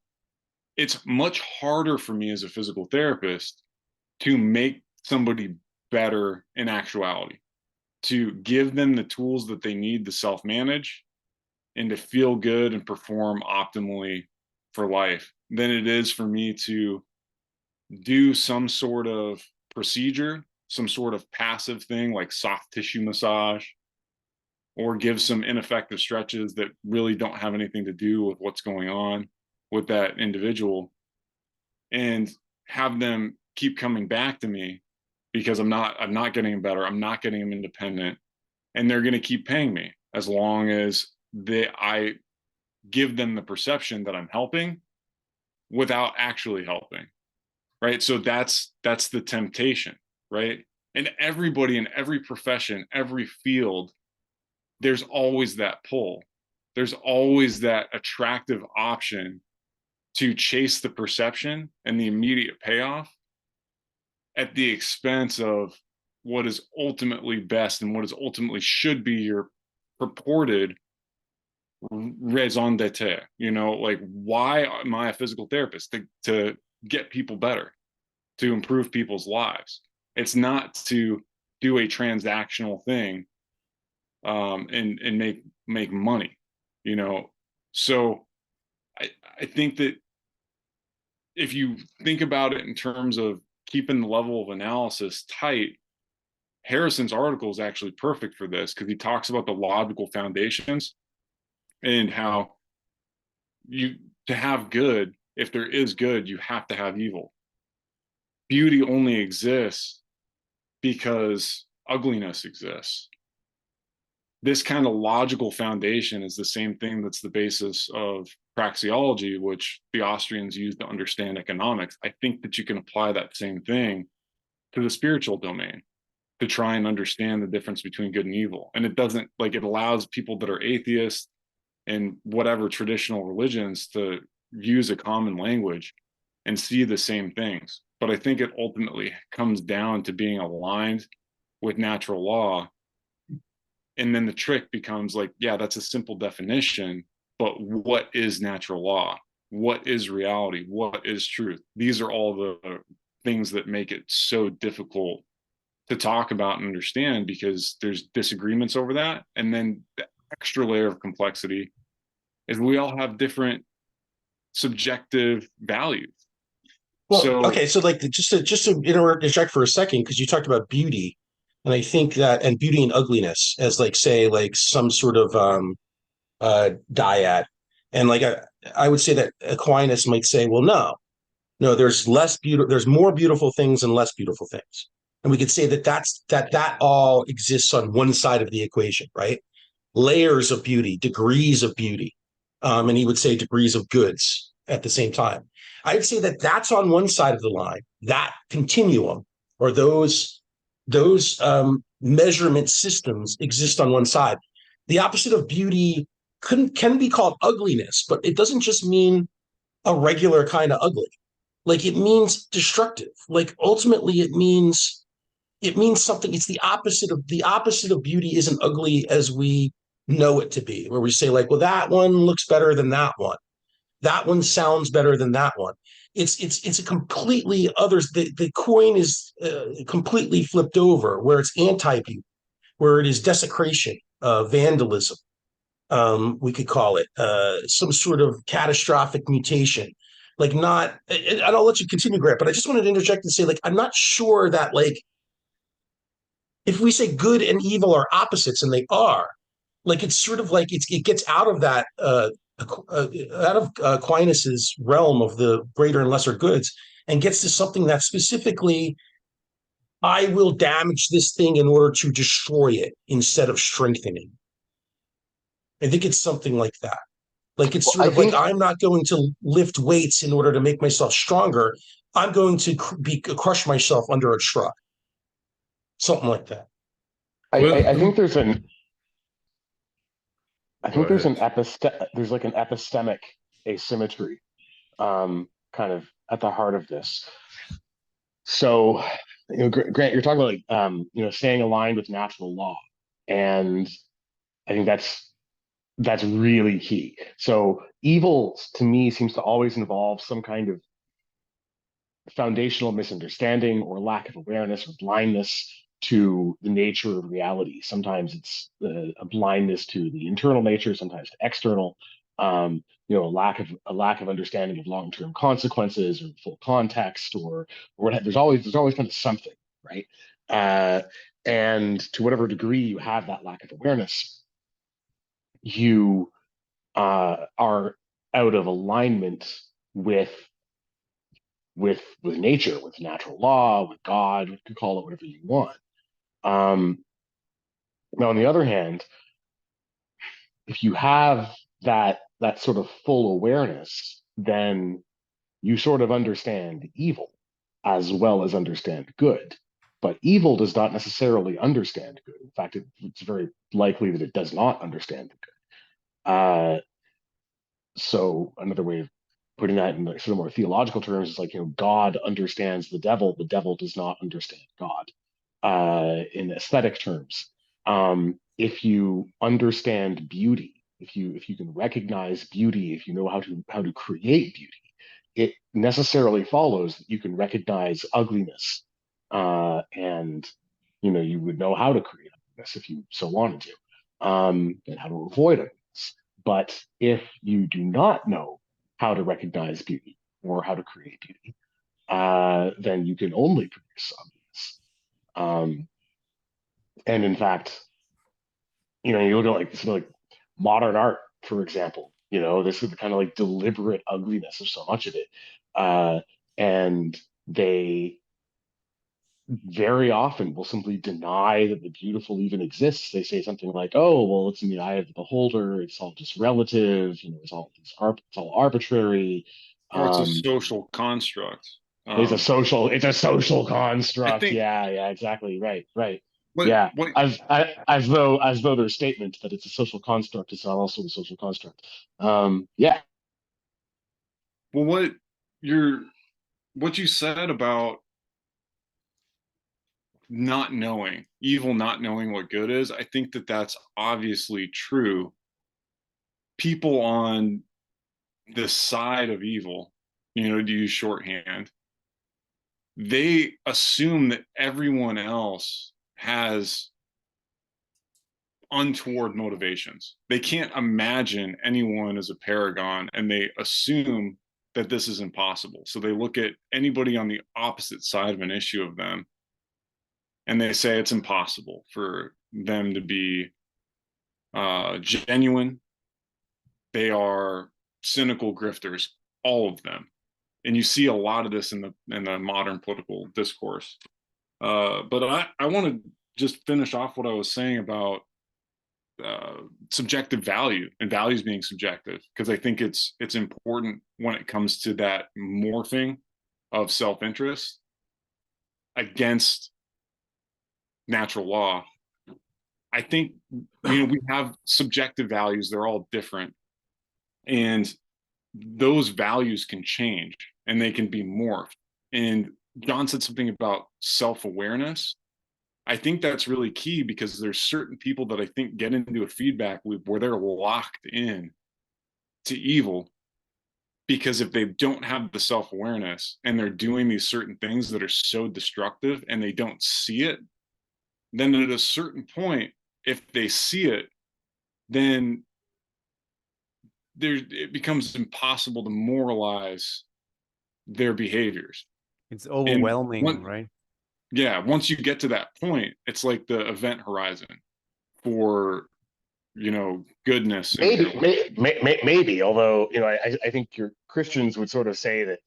it's much harder for me as a physical therapist to make somebody better in actuality, to give them the tools that they need to self-manage and to feel good and perform optimally for life, than it is for me to do some sort of procedure, some sort of passive thing like soft tissue massage, or give some ineffective stretches that really don't have anything to do with what's going on with that individual, and have them keep coming back to me because I'm not getting them better, I'm not getting them independent, and they're going to keep paying me as long as I give them the perception that I'm helping without actually helping, right? So that's the temptation, right? And everybody in every profession, every field, there's always that pull. There's always that attractive option to chase the perception and the immediate payoff at the expense of what is ultimately best and what is ultimately should be your purported raison d'etre. Like, why am I a physical therapist? To get people better, to improve people's lives. It's not to do a transactional thing and make money, So I think that if you think about it in terms of keeping the level of analysis tight, Harrison's article is actually perfect for this, because he talks about the logical foundations and how to have good, if there is good, you have to have evil. Beauty only exists because ugliness exists. This kind of logical foundation is the same thing that's the basis of praxeology, which the Austrians used to understand economics. I think that you can apply that same thing to the spiritual domain to try and understand the difference between good and evil. And it allows people that are atheists and whatever traditional religions to use a common language and see the same things. But I think it ultimately comes down to being aligned with natural law. And then the trick becomes like, yeah, that's a simple definition, but what is natural law? What is reality? What is truth? These are all the things that make it so difficult to talk about and understand, because there's disagreements over that. And then the extra layer of complexity is we all have different subjective values. Well, So okay, so like just to interject for a second, because you talked about beauty, and I think that and beauty and ugliness as like say like some sort of dyad, and like I would say that Aquinas might say, well, no, there's less beautiful, there's more beautiful things and less beautiful things, and we could say that that all exists on one side of the equation, right? Layers of beauty, degrees of beauty, and he would say degrees of goods at the same time. I'd say that that's on one side of the line. That continuum or those measurement systems exist on one side. The opposite of beauty can be called ugliness, but it doesn't just mean a regular kind of ugly. Like it means destructive. Like ultimately, it means something. It's the opposite of beauty isn't ugly as we know it to be, where we say like, well, that one looks better than that one. That one sounds better than that one. It's a completely others. The coin is completely flipped over, where it's anti-beauty, where it is desecration, vandalism. We could call it some sort of catastrophic mutation. Like not, and I'll let you continue, Grant, but I just wanted to interject and say, like, I'm not sure that like if we say good and evil are opposites, and they are, like it's sort of like it gets out of that out of Aquinas's realm of the greater and lesser goods, and gets to something that specifically I will damage this thing in order to destroy it instead of strengthening. I think it's something like that. Like it's Well, sort I of like think I'm not going to lift weights in order to make myself stronger. I'm going to crush myself under a truck, something like that. I think there's an I Go think there's ahead. there's like an epistemic asymmetry kind of at the heart of this. So, Grant, you're talking about like staying aligned with natural law, and I think that's really key. So, evil to me seems to always involve some kind of foundational misunderstanding or lack of awareness or blindness to the nature of reality. Sometimes it's a blindness to the internal nature, sometimes to external. A lack of understanding of long-term consequences or full context, or whatever. There's always kind of something, right? Uh, and to whatever degree you have that lack of awareness, you are out of alignment with nature, with natural law, with God. You can call it whatever you want. Um, Now, on the other hand, if you have that sort of full awareness, then you sort of understand evil as well as understand good. But evil does not necessarily understand good. In fact, it's very likely that it does not understand good. So another way of putting that in sort of more theological terms is like, God understands the devil does not understand God. In aesthetic terms, if you understand beauty, if you can recognize beauty, if you know how to create beauty, it necessarily follows that you can recognize ugliness, and you would know how to create ugliness if you so wanted to, and how to avoid ugliness. But if you do not know how to recognize beauty or how to create beauty, then you can only produce ugliness. And in fact, you look at like something like modern art, for example. This is the kind of like deliberate ugliness of so much of it, and they very often will simply deny that the beautiful even exists. They say something like, "Oh, well, it's in the eye of the beholder. It's all just relative. It's all arbitrary. or it's a Um, social construct. it's a Um, social I construct." think Yeah, yeah, exactly. Right. what Yeah, what as though their statement that it's a social construct is not also a social construct. Yeah, well what you're what you said about not knowing evil, not knowing what good is, I think that that's obviously true. People on the side of evil, to use shorthand, they assume that everyone else has untoward motivations. They can't imagine anyone as a paragon, and they assume that this is impossible. So they look at anybody on the opposite side of an issue of them, and they say it's impossible for them to be genuine. They are cynical grifters, all of them. And you see a lot of this in the modern political discourse. But I want to just finish off what I was saying about subjective value and values being subjective, because I think it's important when it comes to that morphing of self-interest against natural law. I think, we have subjective values. They're all different, and those values can change and they can be morphed. And John said something about self-awareness. I think that's really key, because there's certain people that I think get into a feedback loop where they're locked in to evil, because if they don't have the self-awareness and they're doing these certain things that are so destructive and they don't see it, then at a certain point, if they see it, then it becomes impossible to moralize their behaviors. It's overwhelming, right? Yeah, once you get to that point, it's like the event horizon for goodness. Maybe. Although I think your Christians would sort of say that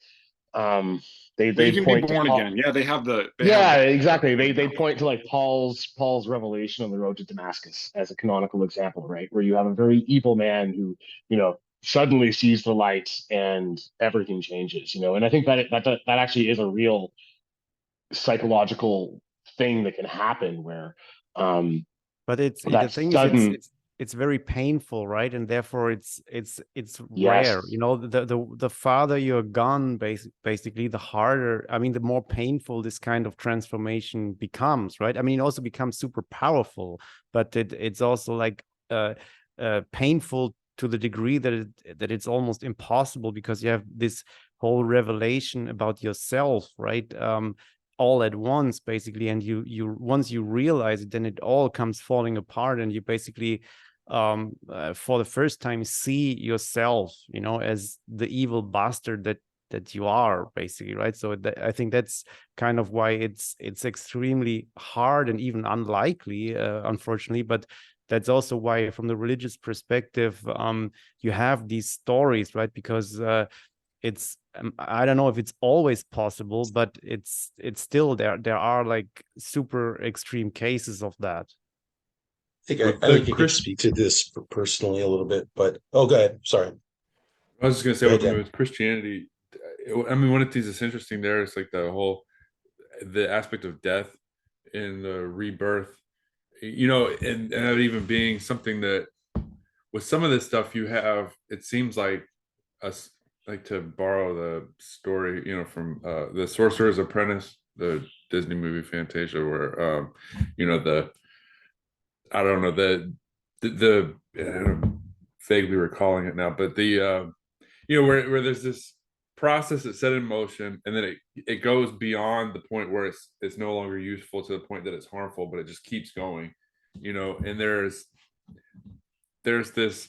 they can point be born to again. Yeah, they have the. Exactly. They point to like Paul's revelation on the road to Damascus as a canonical example, right? Where you have a very evil man who suddenly sees the light and everything changes. And I think that actually is a real psychological thing that can happen where but the thing sudden, is it's very painful, right? And therefore it's yes. rare. The farther you're gone, basically the harder, the more painful this kind of transformation becomes, right? It also becomes super powerful, but it's also like painful to the degree that it's almost impossible, because you have this whole revelation about yourself, right? All at once, basically, and you once you realize it, then it all comes falling apart, and you basically for the first time see yourself as the evil bastard that you are, basically, right? So I think that's kind of why it's extremely hard and even unlikely, unfortunately, but that's also why from the religious perspective you have these stories, right? Because it's I don't know if it's always possible, but it's still there are like super extreme cases of that. I think you could speak to this personally a little bit, but go ahead. Sorry. I was just gonna say with Christianity, one of the things that's interesting there is like the aspect of death and the rebirth, and that even being something that with some of this stuff you have, it seems like us, like to borrow the story, from the Sorcerer's Apprentice, the Disney movie Fantasia, where I don't know the vaguely recalling it now, but the where there's this process that's set in motion, and then it goes beyond the point where it's no longer useful to the point that it's harmful, but it just keeps going, and there's this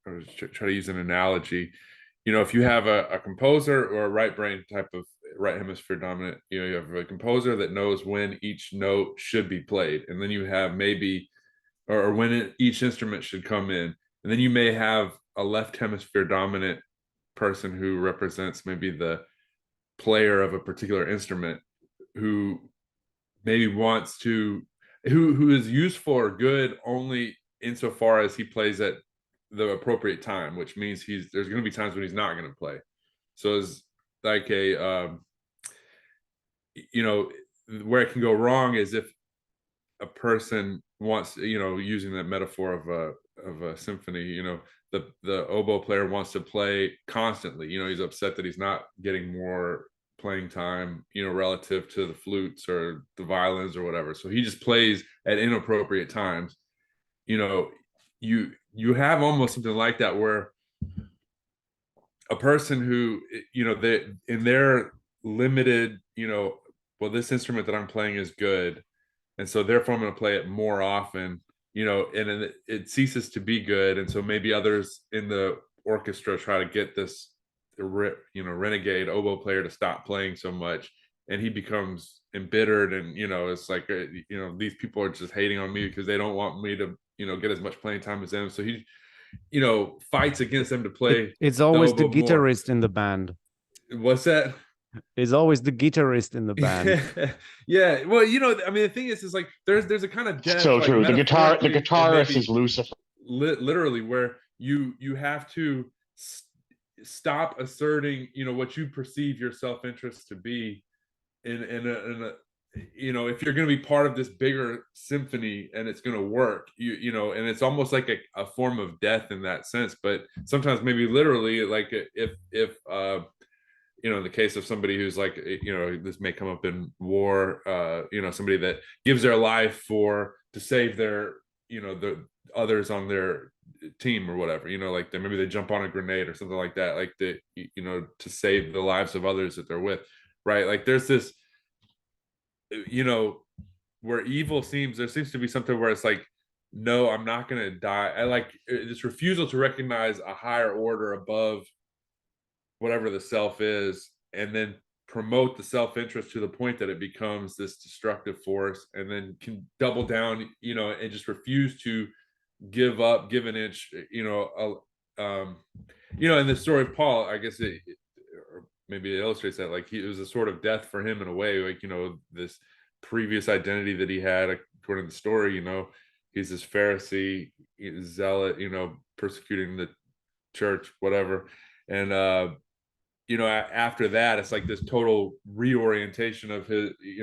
I was try to use an analogy. If you have a composer or a right brain type of right hemisphere dominant, you have a composer that knows when each note should be played, and then you have maybe or when each instrument should come in, and then you may have a left hemisphere dominant person who represents maybe the player of a particular instrument, who maybe wants to who is useful or good only insofar as he plays at the appropriate time, which means there's going to be times when he's not going to play. So it's like where it can go wrong is if a person wants, using that metaphor of a symphony, the oboe player wants to play constantly. He's upset that he's not getting more playing time, relative to the flutes or the violins or whatever. So he just plays at inappropriate times. You have almost something like that, where a person who, they in their limited, well, this instrument that I'm playing is good, and so therefore I'm going to play it more often, and it ceases to be good, and so maybe others in the orchestra try to get this renegade oboe player to stop playing so much, and he becomes embittered, and it's like these people are just hating on me because they don't want me to get as much playing time as them. So he fights against them to play. It's always the oboe more. guitarist in the band. What's that? Is always the guitarist in the band. Yeah, well, I mean, the thing is like there's a kind of death, So like, true. The metaphorically, guitarist maybe is Lucifer. literally, where you have to stop asserting what you perceive your self-interest to be in a if you're going to be part of this bigger symphony and it's going to work, and it's almost like a form of death in that sense. But sometimes maybe literally, like if in the case of somebody who's like, this may come up in war, somebody that gives their life to save their, the others on their team or whatever, like maybe they jump on a grenade or something like that, like to save the lives of others that they're with, right? Like there's this, where there seems to be something where it's like, no, I'm not going to die. I like this refusal to recognize a higher order above whatever the self is, and then promote the self-interest to the point that it becomes this destructive force, and then can double down, and just refuse to give an inch, in the story of Paul, I guess or maybe it illustrates that, like, it was a sort of death for him in a way, like, this previous identity that he had, according to the story, he's this Pharisee zealot, persecuting the church, whatever. And after that, it's like this total reorientation of his, he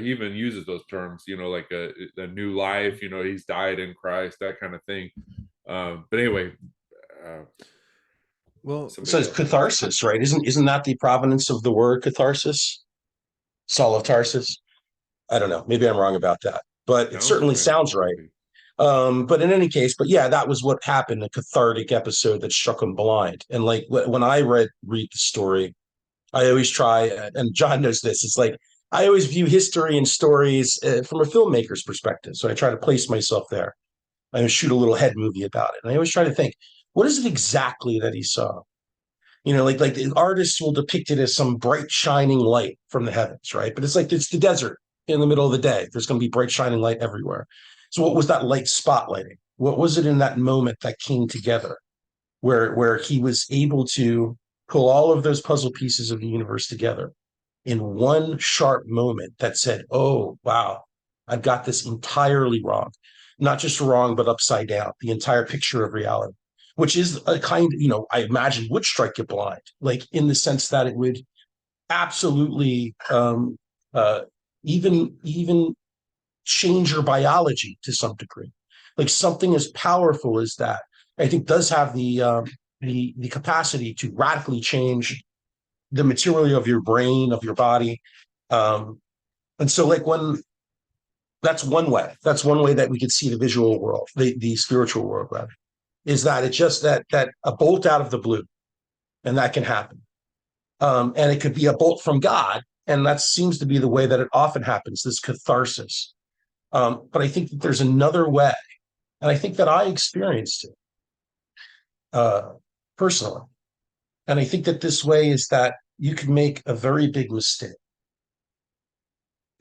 even uses those terms, like a new life, he's died in Christ, that kind of thing. But anyway, Well, it says catharsis, right? Isn't that the provenance of the word catharsis? Saul of Tarsus? I don't know. Maybe I'm wrong about that, but it certainly sounds right. But in any case, that was what happened, a cathartic episode that struck him blind. And like when I read the story, I always try, and John knows this, it's like I always view history and stories from a filmmaker's perspective. So I try to place myself there. I shoot a little head movie about it. And I always try to think, what is it exactly that he saw? Like the artists will depict it as some bright shining light from the heavens, right? But it's like it's the desert in the middle of the day. There's going to be bright shining light everywhere. So what was that light spotlighting? What was it in that moment that came together where he was able to pull all of those puzzle pieces of the universe together in one sharp moment that said, oh, wow, I've got this entirely wrong. Not just wrong, but upside down, the entire picture of reality, which is a kind of, I imagine would strike you blind, like in the sense that it would absolutely even change your biology to some degree. Like something as powerful as that, I think, does have the capacity to radically change the material of your brain, of your body. And so like that's one way that we could see the visual world, the spiritual world, rather, is that it's just that a bolt out of the blue, and that can happen. And it could be a bolt from God, and that seems to be the way that it often happens, this catharsis. But I think that there's another way, and I think that I experienced it personally. And I think that this way is that you can make a very big mistake.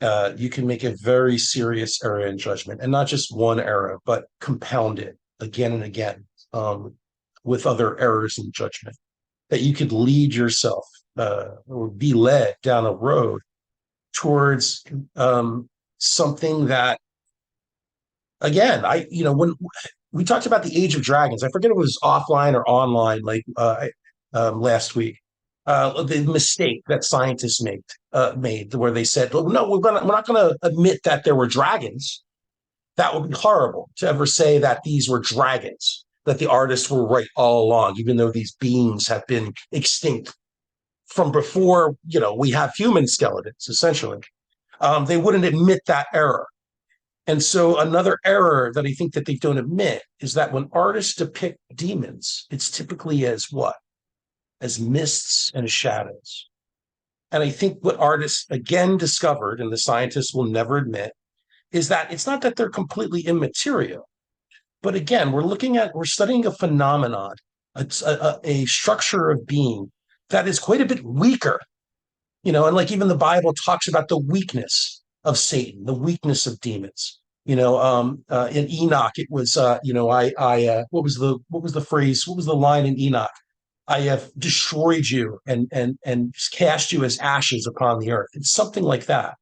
You can make a very serious error in judgment, and not just one error, but compound it again and again with other errors in judgment, that you could lead yourself or be led down a road towards something that, again, when we talked about the Age of Dragons, I forget if it was offline or online, like last week, the mistake that scientists made, where they said, "Oh, no, we're not going to admit that there were dragons. That would be horrible to ever say that these were dragons, that the artists were right all along, even though these beings have been extinct from before, we have human skeletons, essentially." They wouldn't admit that error. And so another error that I think that they don't admit is that when artists depict demons, it's typically as what? As mists and shadows. And I think what artists again discovered, and the scientists will never admit, is that it's not that they're completely immaterial, but again, we're studying a phenomenon, a structure of being that is quite a bit weaker, and like even the Bible talks about the weakness of Satan, the weakness of demons. In Enoch, it was, what was the phrase? What was the line in Enoch? I have destroyed you and cast you as ashes upon the earth. It's something like that.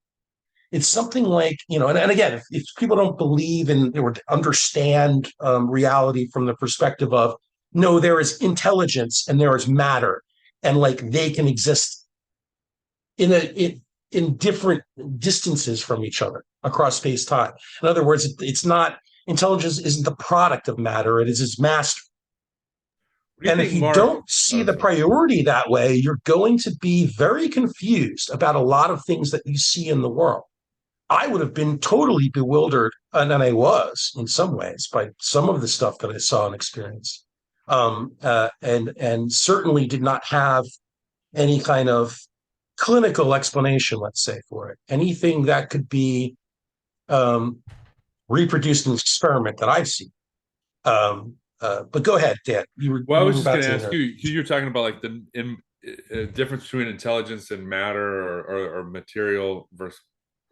It's something like, and again, if people don't believe in or understand reality from the perspective of, no, there is intelligence and there is matter, and like they can exist in different distances from each other across space-time. In other words, it's not, intelligence isn't the product of matter, it is its master. And if you don't see the priority that way, you're going to be very confused about a lot of things that you see in the world. I would have been totally bewildered, and I was in some ways, by some of the stuff that I saw and experienced, and certainly did not have any kind of clinical explanation, let's say, for it. Anything that could be reproduced in an experiment that I've seen. But go ahead, Dan. I was just going to ask you, you're talking about like the difference between intelligence and matter, or material versus,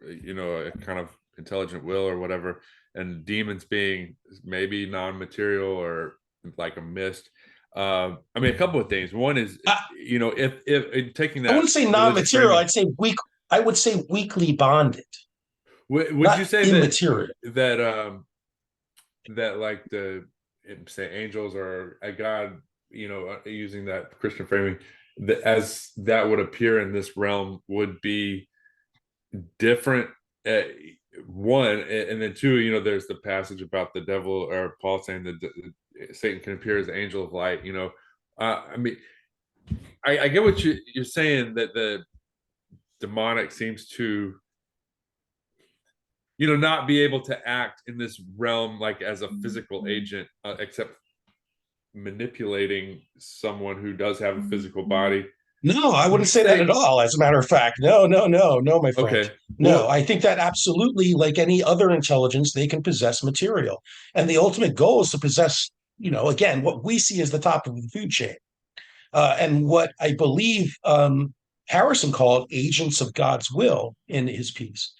a kind of intelligent will or whatever, and demons being maybe non-material or like a mist. I mean, a couple of things. One is, if taking that, I wouldn't say non-material. I'd say weak. I would say weakly bonded. Would you say immaterial? that like say angels or a God, using that Christian framing, that as that would appear in this realm would be different, one, and then two, there's the passage about the devil, or Paul saying that Satan can appear as an angel of light. I mean, I get what you're saying, that the demonic seems to not be able to act in this realm like as a physical agent, except manipulating someone who does have a physical body. No, I wouldn't say that at all. As a matter of fact, no, my friend. Okay. No, I think that absolutely, like any other intelligence, they can possess material. And the ultimate goal is to possess, again, what we see as the top of the food chain. And what I believe Harrison called agents of God's will in his piece.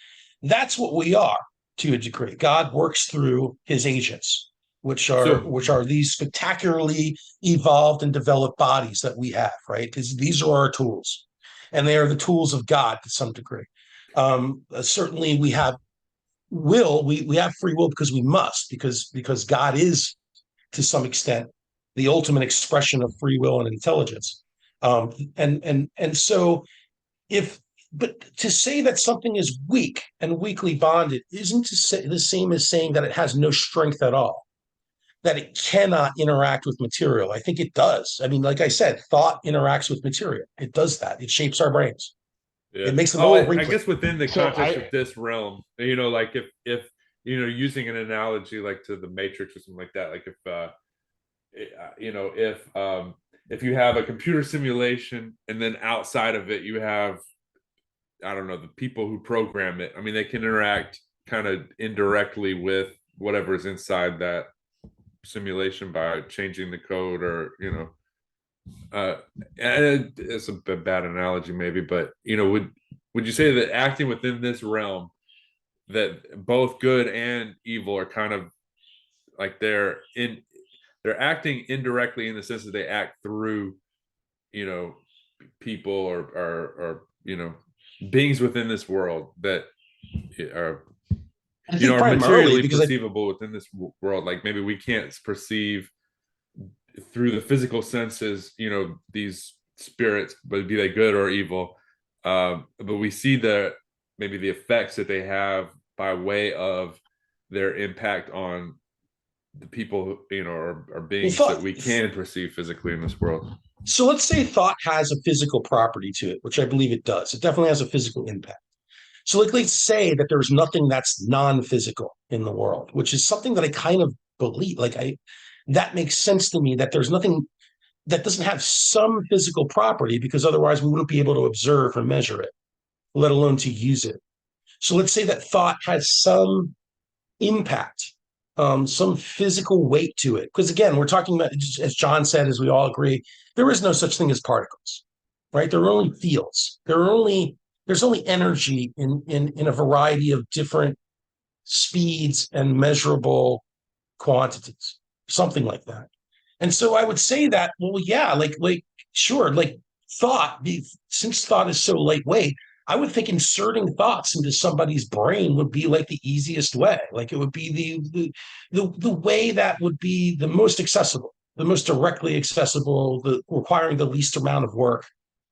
That's what we are, to a degree. God works through his agents, which are these spectacularly evolved and developed bodies that we have, right? Because these are our tools, and they are the tools of God to some degree. Certainly, we have will. We have free will because we must, because God is, to some extent, the ultimate expression of free will and intelligence. And so, but to say that something is weak and weakly bonded isn't the same as saying that it has no strength at all, that it cannot interact with material. I think it does. I mean, like I said, thought interacts with material. It does that. It shapes our brains. Yeah. It makes them more wrinkly. I guess within the context of this realm, like if using an analogy like to the Matrix or something like that, like if you have a computer simulation and then outside of it you have, I don't know, the people who program it. I mean, they can interact kind of indirectly with whatever is inside that simulation by changing the code, or it's a bad analogy maybe, but would you say that acting within this realm, that both good and evil are kind of like they're acting indirectly in the sense that they act through people or beings within this world that are are materially perceivable within this world? Like maybe we can't perceive through the physical senses, these spirits, but be they good or evil. But we see maybe the effects that they have by way of their impact on the people, or beings that we can perceive physically in this world. So let's say thought has a physical property to it, which I believe it does. It definitely has a physical impact. So let's say that there's nothing that's non-physical in the world, which is something that I kind of believe. That makes sense to me, that there's nothing that doesn't have some physical property, because otherwise we wouldn't be able to observe or measure it, let alone to use it. So let's say that thought has some impact, some physical weight to it. Because again, we're talking about, as John said, as we all agree, there is no such thing as particles. right? There are only fields. There's only energy in a variety of different speeds and measurable quantities, something like that. And so I would say that, well, yeah, sure, like thought, since thought is so lightweight, I would think inserting thoughts into somebody's brain would be like the easiest way. Like it would be the way that would be the most accessible, the most directly accessible, requiring the least amount of work.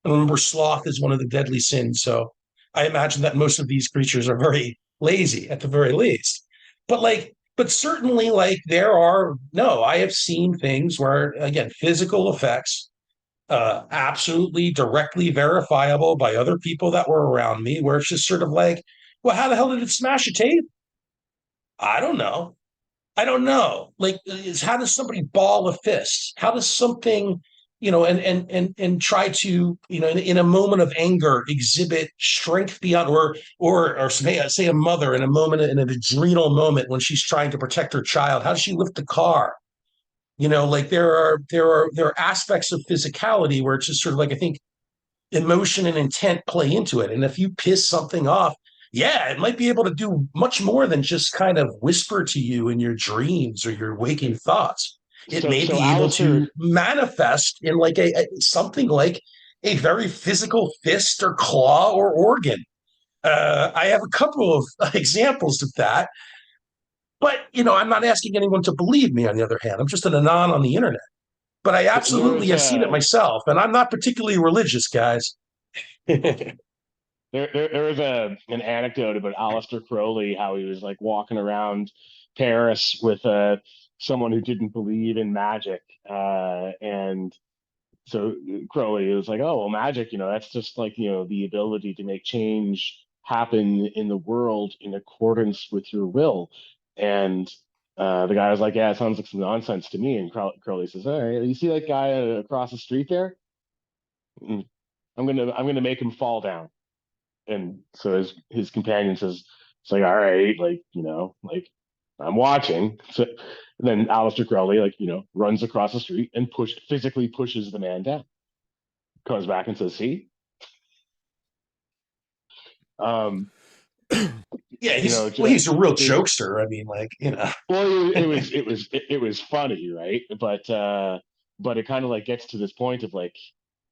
And remember, sloth is one of the deadly sins. So I imagine that most of these creatures are very lazy at the very least. But certainly, like I have seen things where, again, physical effects, absolutely directly verifiable by other people that were around me, where it's just sort of like, well, how the hell did it smash a table? I don't know. Like, how does somebody ball a fist? How does something, and try to, in a moment of anger, exhibit strength beyond, or say a mother in in an adrenal moment when she's trying to protect her child, how does she lift the car? Like there are aspects of physicality where it's just sort of like, I think emotion and intent play into it. And if you piss something off, yeah, it might be able to do much more than just kind of whisper to you in your dreams or your waking thoughts. It may be able to manifest in like something like a very physical fist or claw or organ. I have a couple of examples of that. But, I'm not asking anyone to believe me, on the other hand. I'm just an anon on the internet. But I absolutely have seen it myself, and I'm not particularly religious, guys. There was an anecdote about Aleister Crowley, how he was like walking around Paris with someone who didn't believe in magic, and so Crowley was like, "Oh, well, magic, that's just like the ability to make change happen in the world in accordance with your will." And the guy was like, "Yeah, it sounds like some nonsense to me." And Crowley says, "All right, you see that guy across the street there? I'm gonna make him fall down." And so his companion says, "It's like, all right, like like I'm watching." So then Aleister Crowley, runs across the street and physically pushes the man down. Comes back and says, "See." Yeah, he's a real jokester. I mean, Well, it was funny, right? But it kind of like gets to this point of like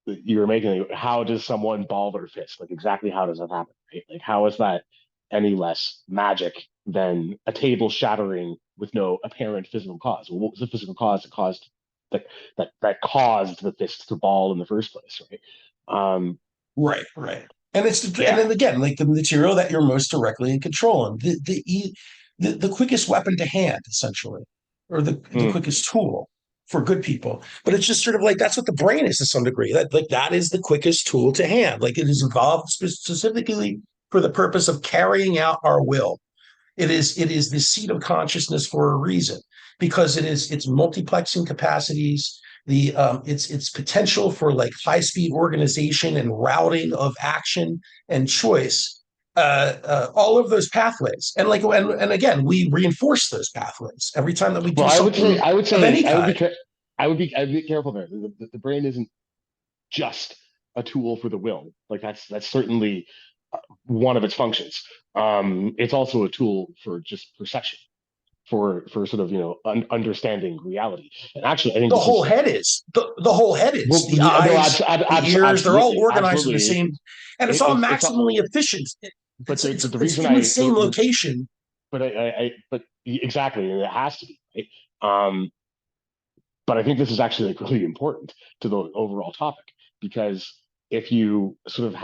you were making, how does someone ball their fist? Like exactly how does that happen, right? Like how is that any less magic than a table shattering with no apparent physical cause? Well, what was the physical cause that caused that caused the fist to ball in the first place, right? Right. And and then again, like the material that you're most directly in control of, the quickest weapon to hand, essentially, or the quickest tool for good people. But it's just sort of like that's what the brain is to some degree. That is the quickest tool to hand. Like it is evolved specifically for the purpose of carrying out our will. It is the seat of consciousness for a reason, because its multiplexing capacities, its potential for like high speed organization and routing of action and choice, all of those pathways, and again, we reinforce those pathways every time that we do something. I would be careful there. The brain isn't just a tool for the will. Like that's certainly one of its functions. It's also a tool for just perception, for sort of understanding reality. And actually, I think the whole head is the eyes, the ears. They're all organized in the same, and it's all maximally efficient. But it's the reason in the same location. But but exactly, and it has to be, right? But I think this is actually like really important to the overall topic, because if you sort of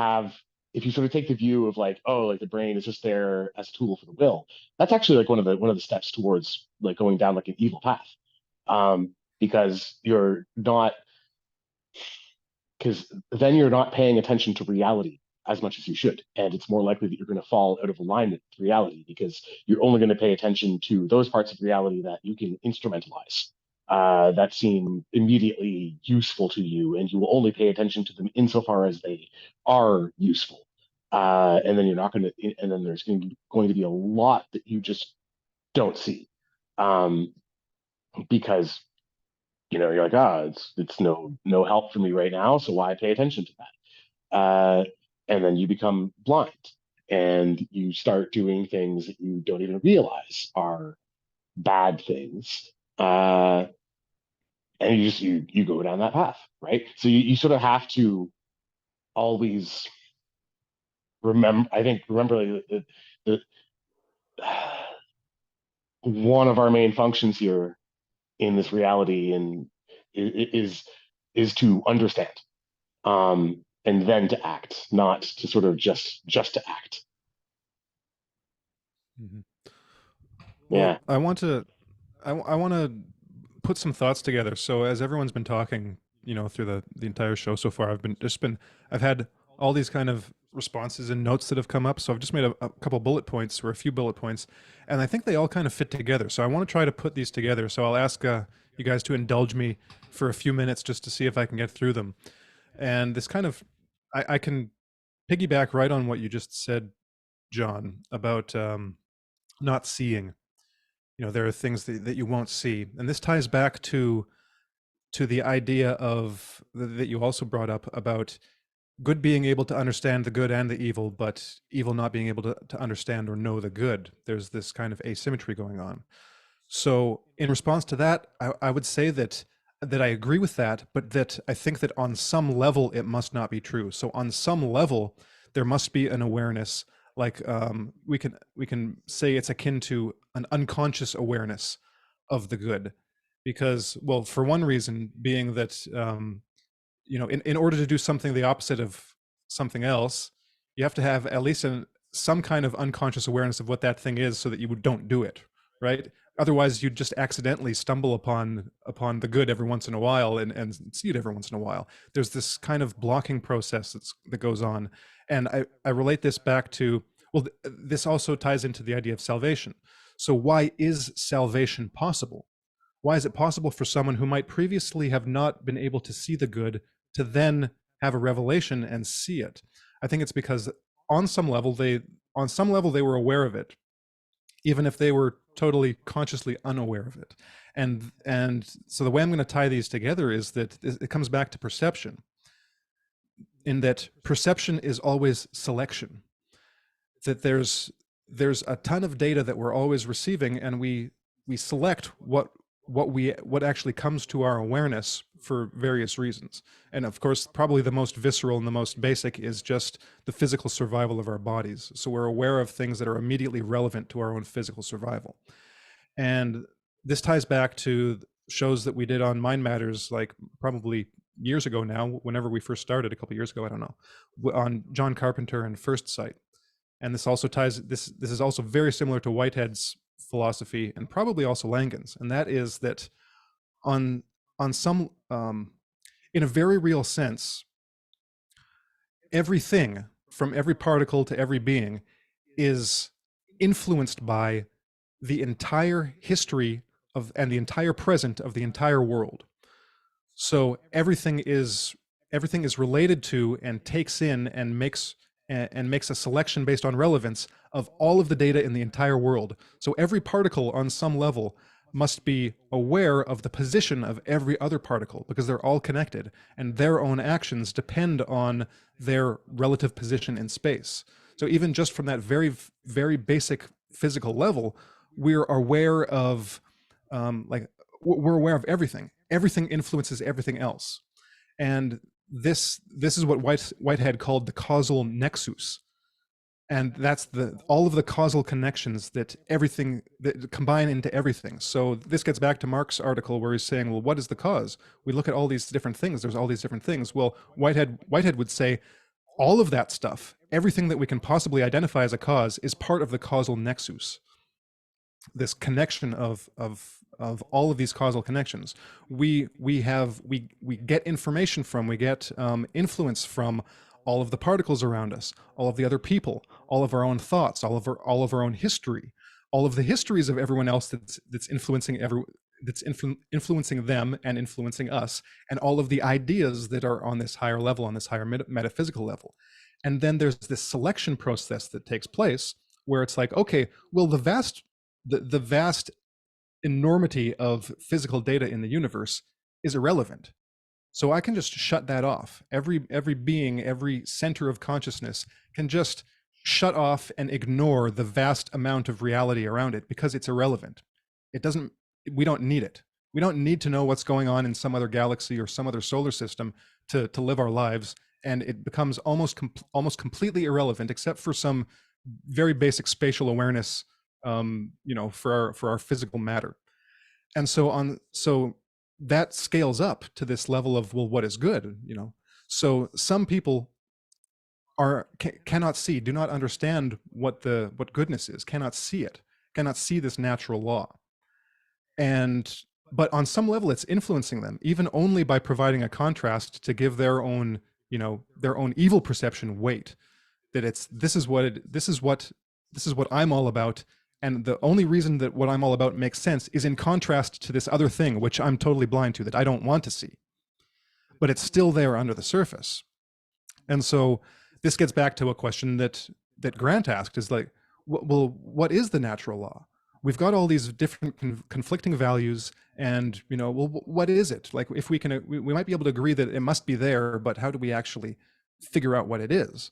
take the view of like, oh, like the brain is just there as a tool for the will, that's actually like one of the steps towards like going down like an evil path, because then you're not paying attention to reality as much as you should, and it's more likely that you're going to fall out of alignment with reality, because you're only going to pay attention to those parts of reality that you can instrumentalize, that seem immediately useful to you, and you will only pay attention to them insofar as they are useful. And then there's going to be a lot that you just don't see, because you're like, it's no help for me right now, so why pay attention to that? and then you become blind, and you start doing things that you don't even realize are bad things. And you go down that path, right? So you sort of have to always remember the one of our main functions here in this reality and is to understand, and then to act, not to sort of just to act. Mhm. Yeah. Well, I want to put some thoughts together. So as everyone's been talking, through the entire show so far, I've had all these kind of responses and notes that have come up. So I've just made a couple bullet points, or a few bullet points, and I think they all kind of fit together. So I want to try to put these together. So I'll ask you guys to indulge me for a few minutes just to see if I can get through them. And this kind of, I can piggyback right on what you just said, John, about not seeing. There are things that you won't see, and this ties back to the idea of that you also brought up about good being able to understand the good and the evil, but evil not being able to understand or know the good. There's this kind of asymmetry going on. So in response to that, I would say that I agree with that, but that I think that on some level it must not be true. So on some level, there must be an awareness, like we can say it's akin to an unconscious awareness of the good, because, well, for one reason being that in order to do something the opposite of something else, you have to have at least some kind of unconscious awareness of what that thing is, so that you don't do it, right? Otherwise, you'd just accidentally stumble upon the good every once in a while and see it every once in a while. There's this kind of blocking process that goes on, and I relate this back to, well, this also ties into the idea of salvation. So why is salvation possible? Why is it possible for someone who might previously have not been able to see the good to then have a revelation and see it? I think it's because on some level they were aware of it, even if they were totally consciously unaware of it. And so the way I'm going to tie these together is that it comes back to perception, in that perception is always selection. That there's a ton of data that we're always receiving, and we select what actually comes to our awareness for various reasons. And of course, probably the most visceral and the most basic is just the physical survival of our bodies. So we're aware of things that are immediately relevant to our own physical survival. And this ties back to shows that we did on Mind Matters, like probably years ago now, whenever we first started, a couple years ago, I don't know, on John Carpenter and First Sight. And this also ties, this is also very similar to Whitehead's philosophy, and probably also Langan's, and that is that on some in a very real sense, everything from every particle to every being is influenced by the entire history of and the entire present of the entire world. So everything is related to and takes in and makes a selection based on relevance of all of the data in the entire world. So every particle on some level must be aware of the position of every other particle, because they're all connected and their own actions depend on their relative position in space. So even just from that very, very basic physical level, we're aware of we're aware of everything. Everything influences everything else. And this is what Whitehead called the causal nexus. And that's all of the causal connections that combine into everything. So this gets back to Mark's article where he's saying, well, what is the cause? We look at all these different things. There's all these different things. Well, Whitehead would say all of that stuff, everything that we can possibly identify as a cause, is part of the causal nexus. This connection of all of these causal connections. We get information from, we get influence from all of the particles around us, all of the other people, all of our own thoughts, all of our own history, all of the histories of everyone else that's influencing influencing them and influencing us, and all of the ideas that are on this higher level, on this higher metaphysical level. And then there's this selection process that takes place where it's like, okay, well, the vast enormity of physical data in the universe is irrelevant. So I can just shut that off. Every being, every center of consciousness can just shut off and ignore the vast amount of reality around it because it's irrelevant. It doesn't, we don't need it. We don't need to know what's going on in some other galaxy or some other solar system to live our lives. And it becomes almost completely irrelevant, except for some very basic spatial awareness, for our physical matter. And so that scales up to this level of, well, what is good? So some people cannot see, do not understand what goodness is, cannot see it, cannot see this natural law. But on some level it's influencing them, even only by providing a contrast to give their own evil perception weight, that this is what I'm all about, and the only reason that what I'm all about makes sense is in contrast to this other thing which I'm totally blind to, that I don't want to see, but it's still there under the surface. And so this gets back to a question that Grant asked, is like, well, what is the natural law? We've got all these different conflicting values, and well, what is it? Like, if we might be able to agree that it must be there, but how do we actually figure out what it is?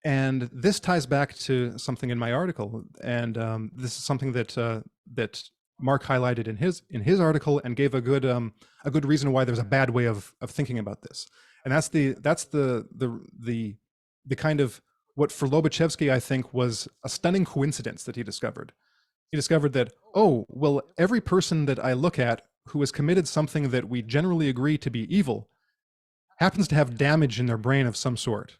And this ties back to something in my article, and this is something that Mark highlighted in his article, and gave a good reason why there's a bad way of thinking about this. And that's the kind of what for Lobachevsky I think was a stunning coincidence that he discovered. He discovered that, oh, well, every person that I look at who has committed something that we generally agree to be evil happens to have damage in their brain of some sort.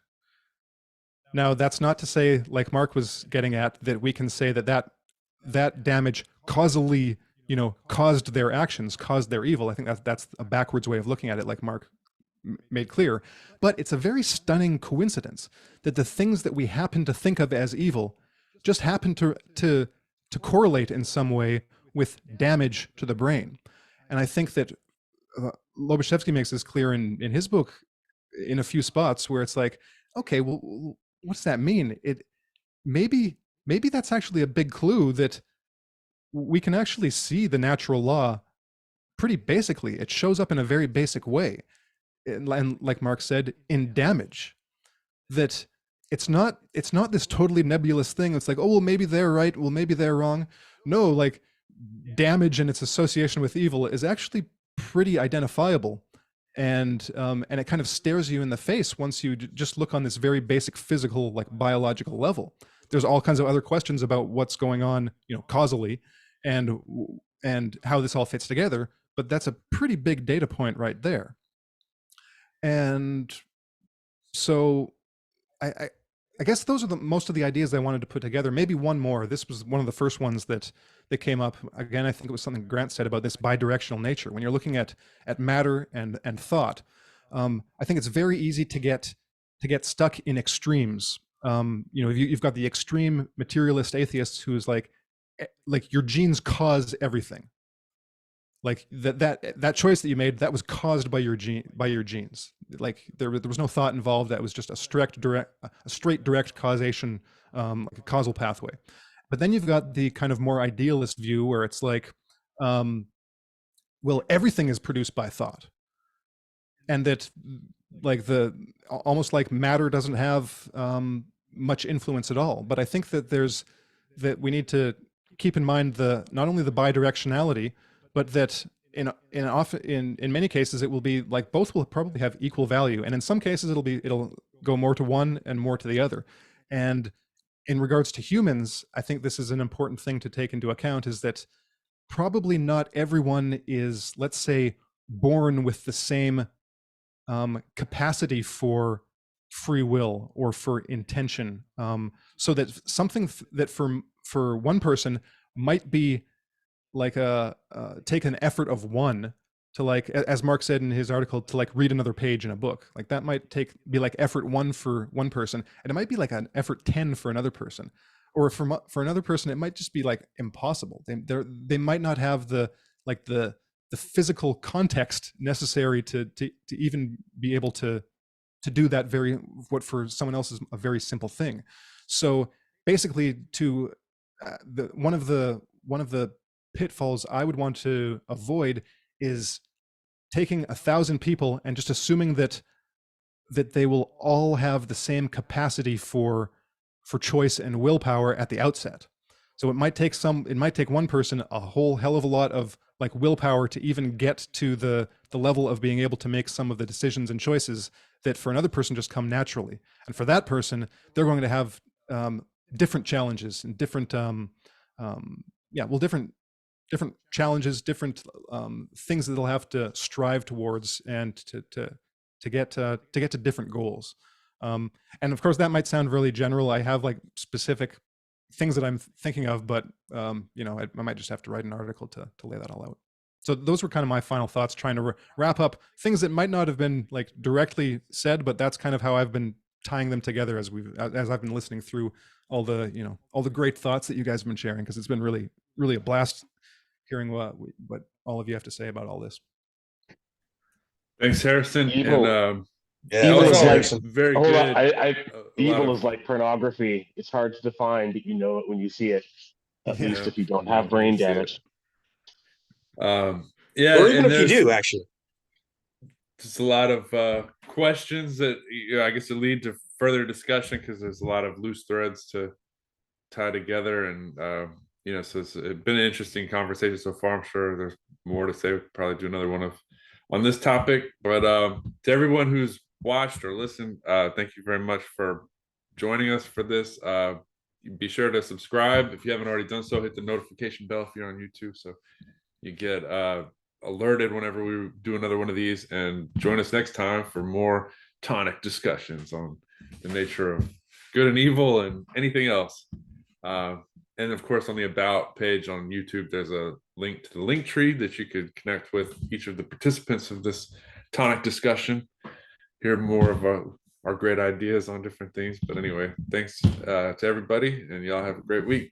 Now, that's not to say, like Mark was getting at, that we can say that damage causally, caused their actions, caused their evil. I think that's a backwards way of looking at it, like Mark made clear. But it's a very stunning coincidence that the things that we happen to think of as evil just happen to correlate in some way with damage to the brain. And I think that Lobachevsky makes this clear in his book in a few spots, where it's like, okay, well, what does that mean? Maybe that's actually a big clue that we can actually see the natural law pretty basically. It shows up in a very basic way, and like Mark said, in damage. That it's not this totally nebulous thing. It's like, oh, well, maybe they're right, well, maybe they're wrong. No, like, damage and its association with evil is actually pretty identifiable. And it kind of stares you in the face once you just look on this very basic physical, like biological level. There's all kinds of other questions about what's going on, causally, and how this all fits together. But that's a pretty big data point right there. And so I guess those are most of the ideas I wanted to put together. Maybe one more. This was one of the first ones that came up. Again, I think it was something Grant said about this bidirectional nature. When you're looking at matter and thought, I think it's very easy to get stuck in extremes. You've got the extreme materialist atheists who's like your genes cause everything. Like that choice that you made, that was caused by your genes. Like there was no thought involved. That was just a straight direct causation, like a causal pathway. But then you've got the kind of more idealist view where it's like, well, everything is produced by thought, and that like almost like matter doesn't have much influence at all. But I think that we need to keep in mind not only the bidirectionality, but that in many cases it will be like both will probably have equal value, and in some cases it'll go more to one and more to the other. And in regards to humans, I think this is an important thing to take into account, is that probably not everyone is, let's say, born with the same capacity for free will or for intention, so that something that for one person might be like take an effort of one to, like, as Mark said in his article, to like read another page in a book. Like that might be like effort 1 for one person, and it might be like an effort 10 for another person. Or for another person, it might just be like impossible. They might not have the physical context necessary to even be able to do that what for someone else is a very simple thing. So basically, one of the pitfalls I would want to avoid is taking 1,000 people and just assuming that they will all have the same capacity for choice and willpower at the outset. So it might take one person a whole hell of a lot of like willpower to even get to the level of being able to make some of the decisions and choices that for another person just come naturally. And for that person, they're going to have different challenges and different different challenges, different things that they'll have to strive towards and to get to different goals. And of course, that might sound really general. I have like specific things that I'm thinking of, but you know, I might just have to write an article to lay that all out. So those were kind of my final thoughts, trying to wrap up things that might not have been like directly said, but that's kind of how I've been tying them together as I've been listening through all the great thoughts that you guys have been sharing, because it's been really a blast hearing what all of you have to say about all this. Thanks, Harrison. Evil. And Yeah, Evil that was is all like- Harrison. very Hold good. on, evil of- is like pornography. It's hard to define, but you know it when you see it. At Yeah. least if you don't Yeah, have brain you see it. damage. Yeah, Or even and if you there's do, actually. just a lot of questions that, you know, I guess, will lead to further discussion, because there's a lot of loose threads to tie together. And you know, so it's been an interesting conversation so far. I'm sure there's more to say. We'll probably do another one on this topic. But to everyone who's watched or listened, thank you very much for joining us for this. Be sure to subscribe if you haven't already done so. Hit the notification bell if you're on YouTube, so you get alerted whenever we do another one of these. And join us next time for more tonic discussions on the nature of good and evil and anything else. And of course, on the About page on YouTube, there's a link to the link tree that you could connect with each of the participants of this tonic discussion. Hear more of our great ideas on different things. But anyway, thanks to everybody, and y'all have a great week.